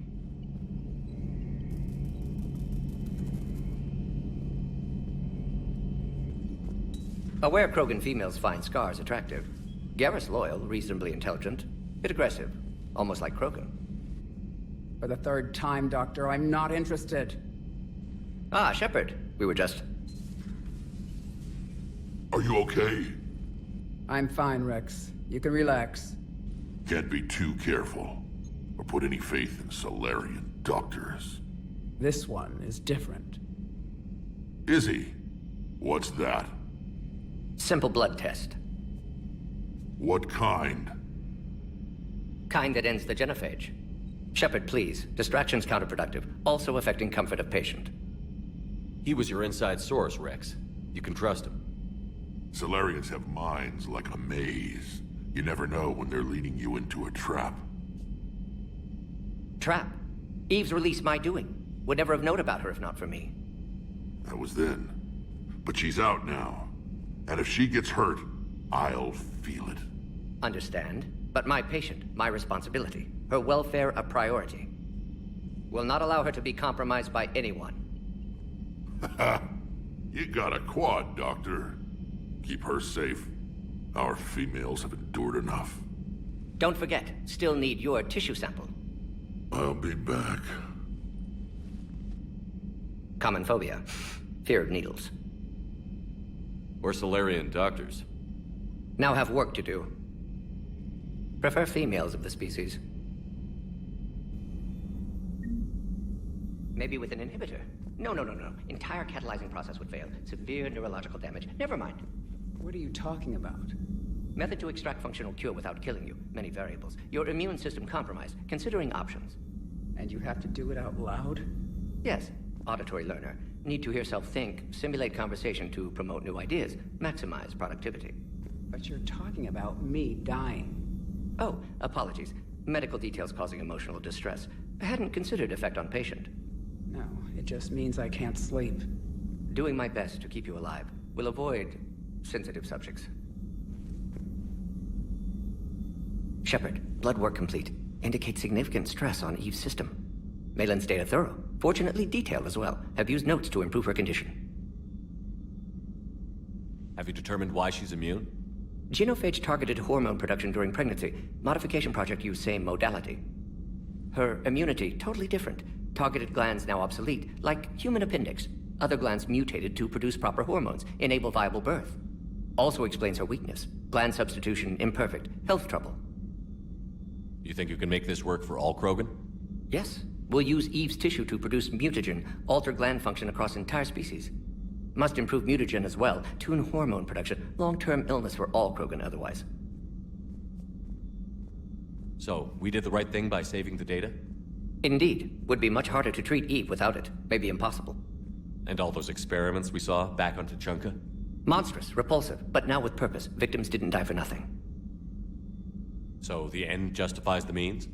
Aware Krogan females find scars attractive. Garrus loyal, reasonably intelligent, bit aggressive, almost like Krogan. For the third time, Doctor, I'm not interested. Ah, Shepard. We were just... Are you okay? I'm fine, Wrex. You can relax. Can't be too careful, or put any faith in Solarian doctors. This one is different. Is he? What's that? Simple blood test. What kind? Kind that ends the genophage. Shepard, please. Distraction's counterproductive, also affecting comfort of patient. He was your inside source, Wrex. You can trust him. Solarians have minds like a maze. You never know when they're leading you into a trap. Trap? Eve's release my doing. Would never have known about her if not for me. That was then. But she's out now. And if she gets hurt, I'll feel it. Understand. But my patient, my responsibility. Her welfare a priority. Will not allow her to be compromised by anyone. You got a quad, Doctor. Keep her safe. Our females have endured enough. Don't forget, still need your tissue sample. I'll be back. Common phobia. Fear of needles. We're Solarian doctors. Now have work to do. Prefer females of the species. Maybe with an inhibitor. No. Entire catalyzing process would fail. Severe neurological damage. Never mind. What are you talking about? Method to extract functional cure without killing you. Many variables. Your immune system compromised. Considering options. And you have to do it out loud? Yes. Auditory learner. Need to hear self think, simulate conversation to promote new ideas, maximize productivity. But you're talking about me dying. Oh, apologies. Medical details causing emotional distress. I hadn't considered effect on patient. No, it just means I can't sleep. Doing my best to keep you alive. Will avoid sensitive subjects. Shepard, blood work complete. Indicates significant stress on Eve's system. Malin's data thorough. Fortunately detailed as well. Have used notes to improve her condition. Have you determined why she's immune? Genophage targeted hormone production during pregnancy. Modification project used same modality. Her immunity, totally different. Targeted glands now obsolete, like human appendix. Other glands mutated to produce proper hormones, enable viable birth. Also explains her weakness. Gland substitution imperfect. Health trouble. You think you can make this work for all Krogan? Yes. We'll use Eve's tissue to produce mutagen, alter gland function across entire species. Must improve mutagen as well, tune hormone production, long-term illness for all Krogan otherwise. So, we did the right thing by saving the data? Indeed. Would be much harder to treat Eve without it. Maybe impossible. And all those experiments we saw back on Tuchanka? Monstrous, repulsive, but now with purpose. Victims didn't die for nothing. So the end justifies the means?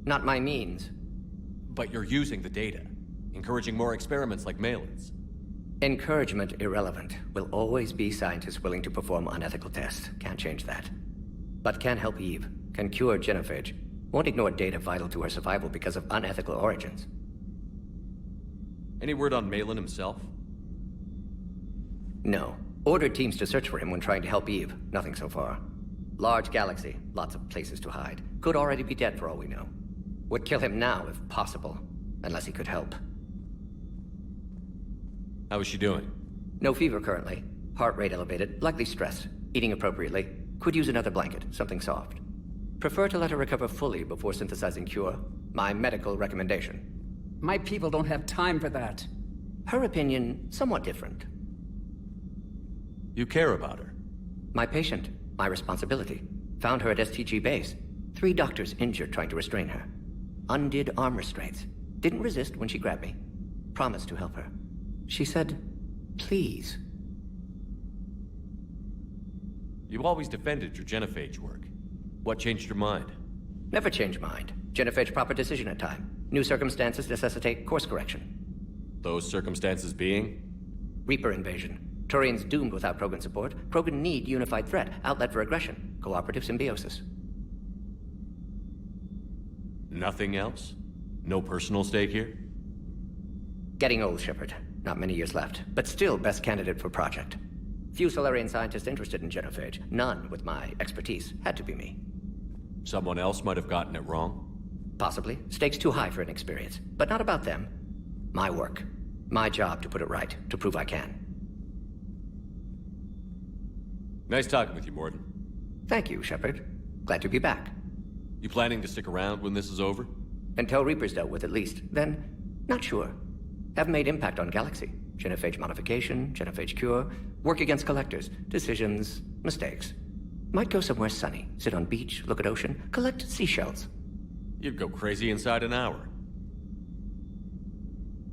Not my means. But you're using the data, encouraging more experiments like Malin's. Encouragement irrelevant. Will always be scientists willing to perform unethical tests. Can't change that. But can help Eve. Can cure Genophage. Won't ignore data vital to her survival because of unethical origins. Any word on Malin himself? No. Ordered teams to search for him when trying to help Eve. Nothing so far. Large galaxy. Lots of places to hide. Could already be dead for all we know. Would kill him now if possible. Unless he could help. How is she doing? No fever currently. Heart rate elevated. Likely stressed. Eating appropriately. Could use another blanket. Something soft. Prefer to let her recover fully before synthesizing cure. My medical recommendation. My people don't have time for that. Her opinion, somewhat different. You care about her? My patient. My responsibility. Found her at STG base. 3 doctors injured trying to restrain her. Undid arm restraints. Didn't resist when she grabbed me. Promised to help her. She said, please. You always defended your Genophage work. What changed your mind? Never change mind. Genophage proper decision at time. New circumstances necessitate course correction. Those circumstances being? Reaper invasion. Turians doomed without Krogan support. Krogan need unified threat. Outlet for aggression. Cooperative symbiosis. Nothing else? No personal stake here? Getting old, Shepard. Not many years left. But still best candidate for project. Few Solarian scientists interested in Genophage. None with my expertise. Had to be me. Someone else might have gotten it wrong? Possibly. Stakes too high for inexperience. But not about them. My work. My job to put it right. To prove I can. Nice talking with you, Morden. Thank you, Shepard. Glad to be back. You planning to stick around when this is over? Until Reaper's dealt with at least. Then, not sure. Haven't made impact on Galaxy. Genophage modification, Genophage cure, work against collectors, decisions, mistakes. Might go somewhere sunny, sit on beach, look at ocean, collect seashells. You'd go crazy inside an hour.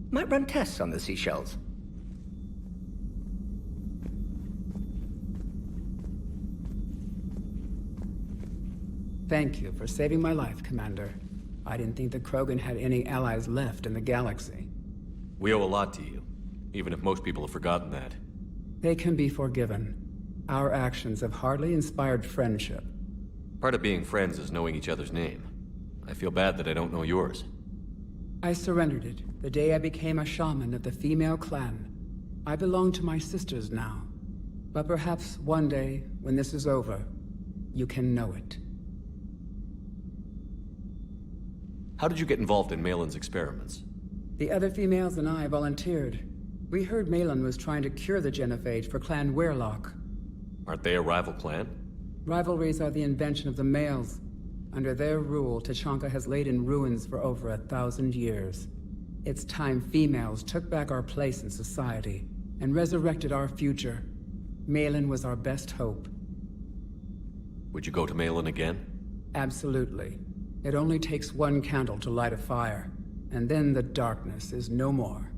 Might run tests on the seashells. Thank you for saving my life, Commander. I didn't think the Krogan had any allies left in the galaxy. We owe a lot to you, even if most people have forgotten that. They can be forgiven. Our actions have hardly inspired friendship. Part of being friends is knowing each other's name. I feel bad that I don't know yours. I surrendered it the day I became a shaman of the female clan. I belong to my sisters now. But perhaps one day, when this is over, you can know it. How did you get involved in Malin's experiments? The other females and I volunteered. We heard Malin was trying to cure the Genophage for Clan Weirlock. Aren't they a rival clan? Rivalries are the invention of the males. Under their rule, Tuchanka has laid in ruins for over 1,000 years. It's time females took back our place in society and resurrected our future. Malin was our best hope. Would you go to Malin again? Absolutely. It only takes one candle to light a fire, and then the darkness is no more.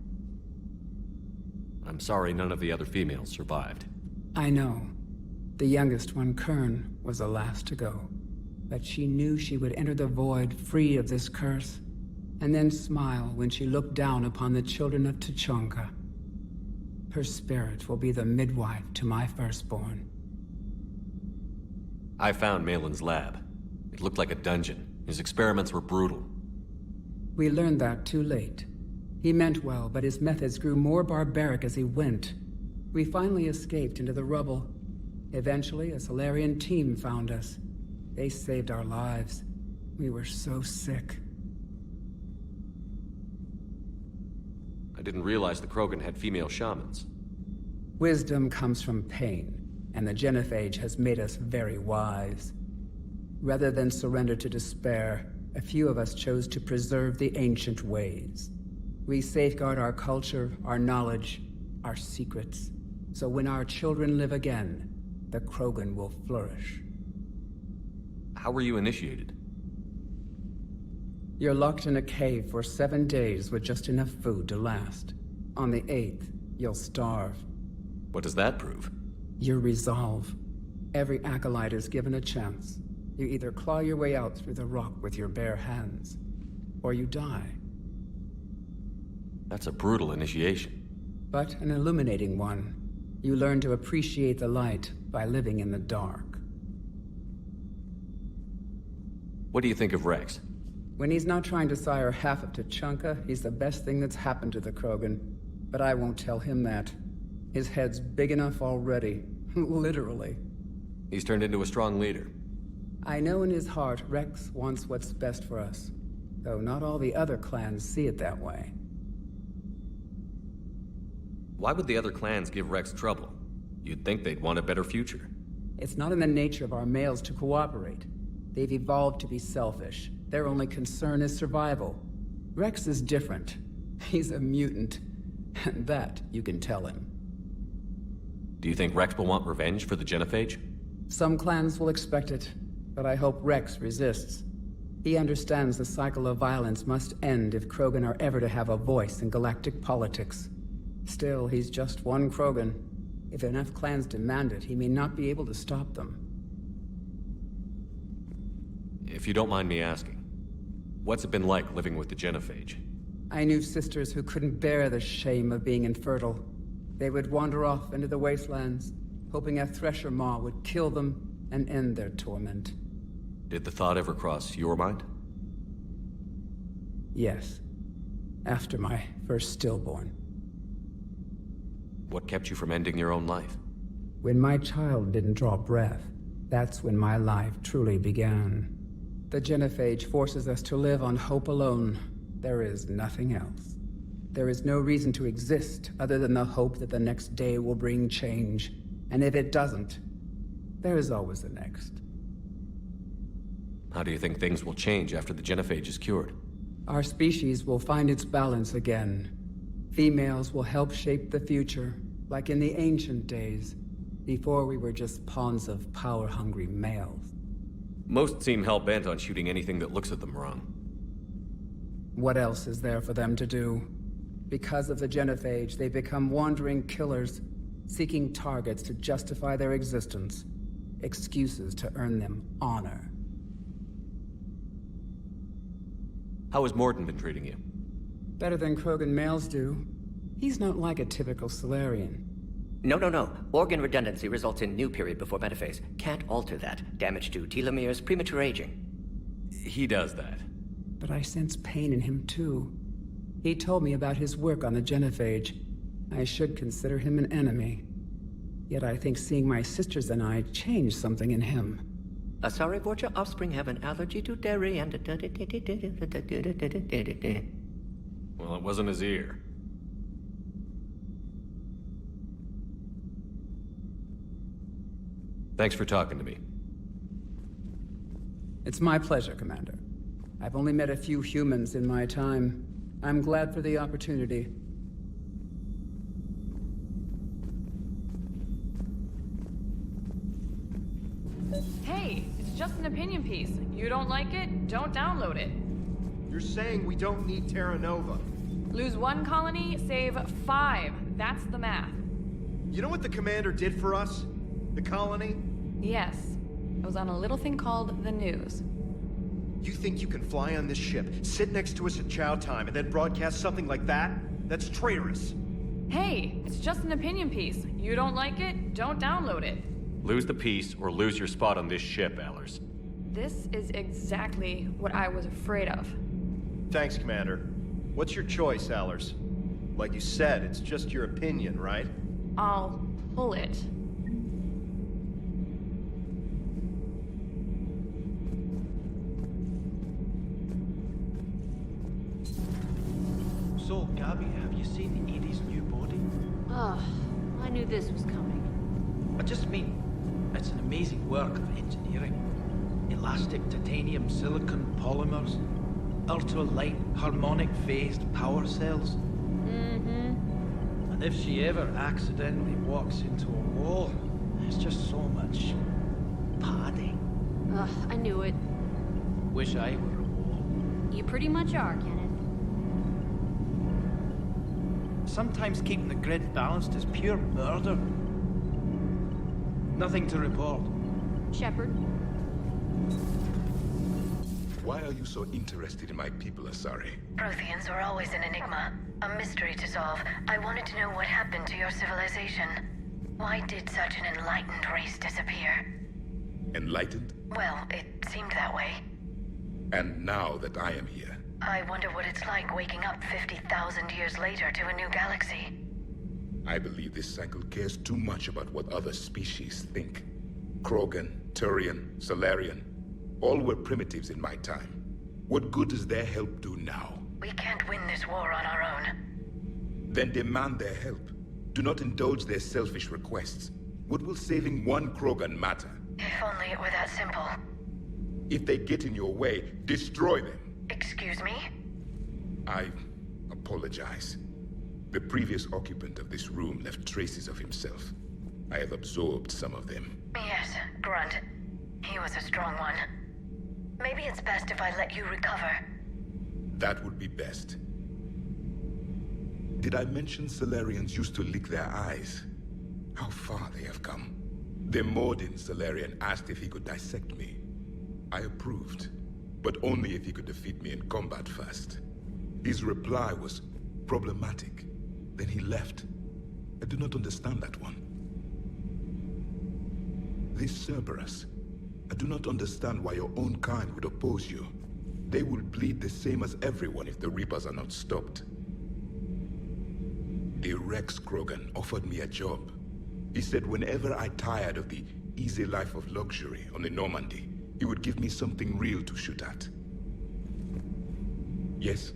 I'm sorry none of the other females survived. I know. The youngest one, Kern, was the last to go. But she knew she would enter the void free of this curse, and then smile when she looked down upon the children of Tuchanka. Her spirit will be the midwife to my firstborn. I found Malin's lab. It looked like a dungeon. His experiments were brutal. We learned that too late. He meant well, but his methods grew more barbaric as he went. We finally escaped into the rubble. Eventually, a Solarian team found us. They saved our lives. We were so sick. I didn't realize the Krogan had female shamans. Wisdom comes from pain, and the Genophage has made us very wise. Rather than surrender to despair, a few of us chose to preserve the ancient ways. We safeguard our culture, our knowledge, our secrets. So when our children live again, the Krogan will flourish. How were you initiated? You're locked in a cave for 7 days with just enough food to last. On the 8th, you'll starve. What does that prove? Your resolve. Every acolyte is given a chance. You either claw your way out through the rock with your bare hands, or you die. That's a brutal initiation. But an illuminating one. You learn to appreciate the light by living in the dark. What do you think of Wrex? When he's not trying to sire half of Tuchanka, he's the best thing that's happened to the Krogan. But I won't tell him that. His head's big enough already. Literally. He's turned into a strong leader. I know in his heart Wrex wants what's best for us. Though not all the other clans see it that way. Why would the other clans give Wrex trouble? You'd think they'd want a better future. It's not in the nature of our males to cooperate. They've evolved to be selfish. Their only concern is survival. Wrex is different. He's a mutant. And that you can tell him. Do you think Wrex will want revenge for the Genophage? Some clans will expect it, but I hope Wrex resists. He understands the cycle of violence must end if Krogan are ever to have a voice in galactic politics. Still, he's just one Krogan. If enough clans demand it, he may not be able to stop them. If you don't mind me asking, what's it been like living with the Genophage? I knew sisters who couldn't bear the shame of being infertile. They would wander off into the wastelands, hoping a Thresher Maw would kill them and end their torment. Did the thought ever cross your mind? Yes. After my first stillborn. What kept you from ending your own life? When my child didn't draw breath, that's when my life truly began. The Genophage forces us to live on hope alone. There is nothing else. There is no reason to exist other than the hope that the next day will bring change. And if it doesn't, there is always the next. How do you think things will change after the Genophage is cured? Our species will find its balance again. Females will help shape the future, like in the ancient days, before we were just pawns of power-hungry males. Most seem hell-bent on shooting anything that looks at them wrong. What else is there for them to do? Because of the Genophage, they become wandering killers, seeking targets to justify their existence, excuses to earn them honor. How has Morden been treating you? Better than Krogan males do. He's not like a typical Solarian. No. Organ redundancy results in new period before metaphase. Can't alter that. Damage to telomeres, premature aging. He does that. But I sense pain in him too. He told me about his work on the Genophage. I should consider him an enemy. Yet I think seeing my sisters and I changed something in him. Sorry, Vorcha, offspring have an allergy to dairy and... Well, it wasn't his ear. Thanks for talking to me. It's my pleasure, Commander. I've only met a few humans in my time. I'm glad for the opportunity. Hey, it's just an opinion piece. You don't like it? Don't download it. You're saying we don't need Terra Nova. Lose 1 colony, save 5. That's the math. You know what the commander did for us? The colony? Yes. It was on a little thing called the news. You think you can fly on this ship, sit next to us at chow time, and then broadcast something like that? That's traitorous. Hey, it's just an opinion piece. You don't like it? Don't download it. Lose the piece or lose your spot on this ship, Allers. This is exactly what I was afraid of. Thanks, Commander. What's your choice, Allers? Like you said, it's just your opinion, right? I'll pull it. So, Gabby, have you seen Edie's new body? Oh, I knew this was coming. I just mean, it's an amazing work of engineering. Elastic titanium silicon polymers, ultra-light harmonic phased power cells. Mm-hmm. And if she ever accidentally walks into a wall, there's just so much padding. Ugh, I knew it. Wish I were a wall. You pretty much are, Kenneth. Sometimes keeping the grid balanced is pure murder. Nothing to report. Shepard. Why are you so interested in my people, Asari? Protheans were always an enigma, a mystery to solve. I wanted to know what happened to your civilization. Why did such an enlightened race disappear? Enlightened? Well, it seemed that way. And now that I am here, I wonder what it's like waking up 50,000 years later to a new galaxy. I believe this cycle cares too much about what other species think. Krogan, Turian, Solarian, all were primitives in my time. What good does their help do now? We can't win this war on our own. Then demand their help. Do not indulge their selfish requests. What will saving one Krogan matter? If only it were that simple. If they get in your way, destroy them. Excuse me? I apologize. The previous occupant of this room left traces of himself. I have absorbed some of them. Yes, Grunt. He was a strong one. Maybe it's best if I let you recover. That would be best. Did I mention Solarians used to lick their eyes? How far they have come. The Mordin Solarian asked if he could dissect me. I approved, but only if he could defeat me in combat first. His reply was problematic. Then he left. I do not understand that one. This Cerberus. I do not understand why your own kind would oppose you. They will bleed the same as everyone if the Reapers are not stopped. The Wrex Krogan offered me a job. He said whenever I tired of the easy life of luxury on the Normandy, he would give me something real to shoot at. Yes?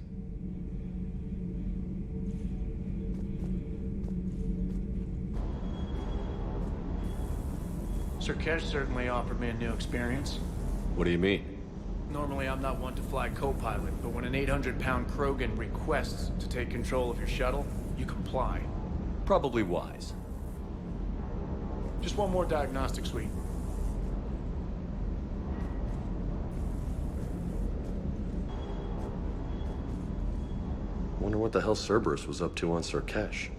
Sur'Kesh certainly offered me a new experience. What do you mean? Normally I'm not one to fly co-pilot, but when an 800-pound Krogan requests to take control of your shuttle, you comply. Probably wise. Just one more diagnostic suite. Wonder what the hell Cerberus was up to on Sur'Kesh.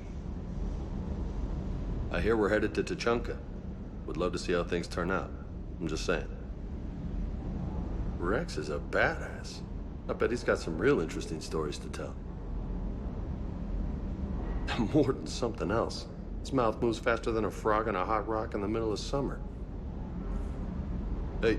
I hear we're headed to Tuchanka. Would love to see how things turn out. I'm just saying. Wrex is a badass. I bet he's got some real interesting stories to tell. More than something else. His mouth moves faster than a frog on a hot rock in the middle of summer. Hey,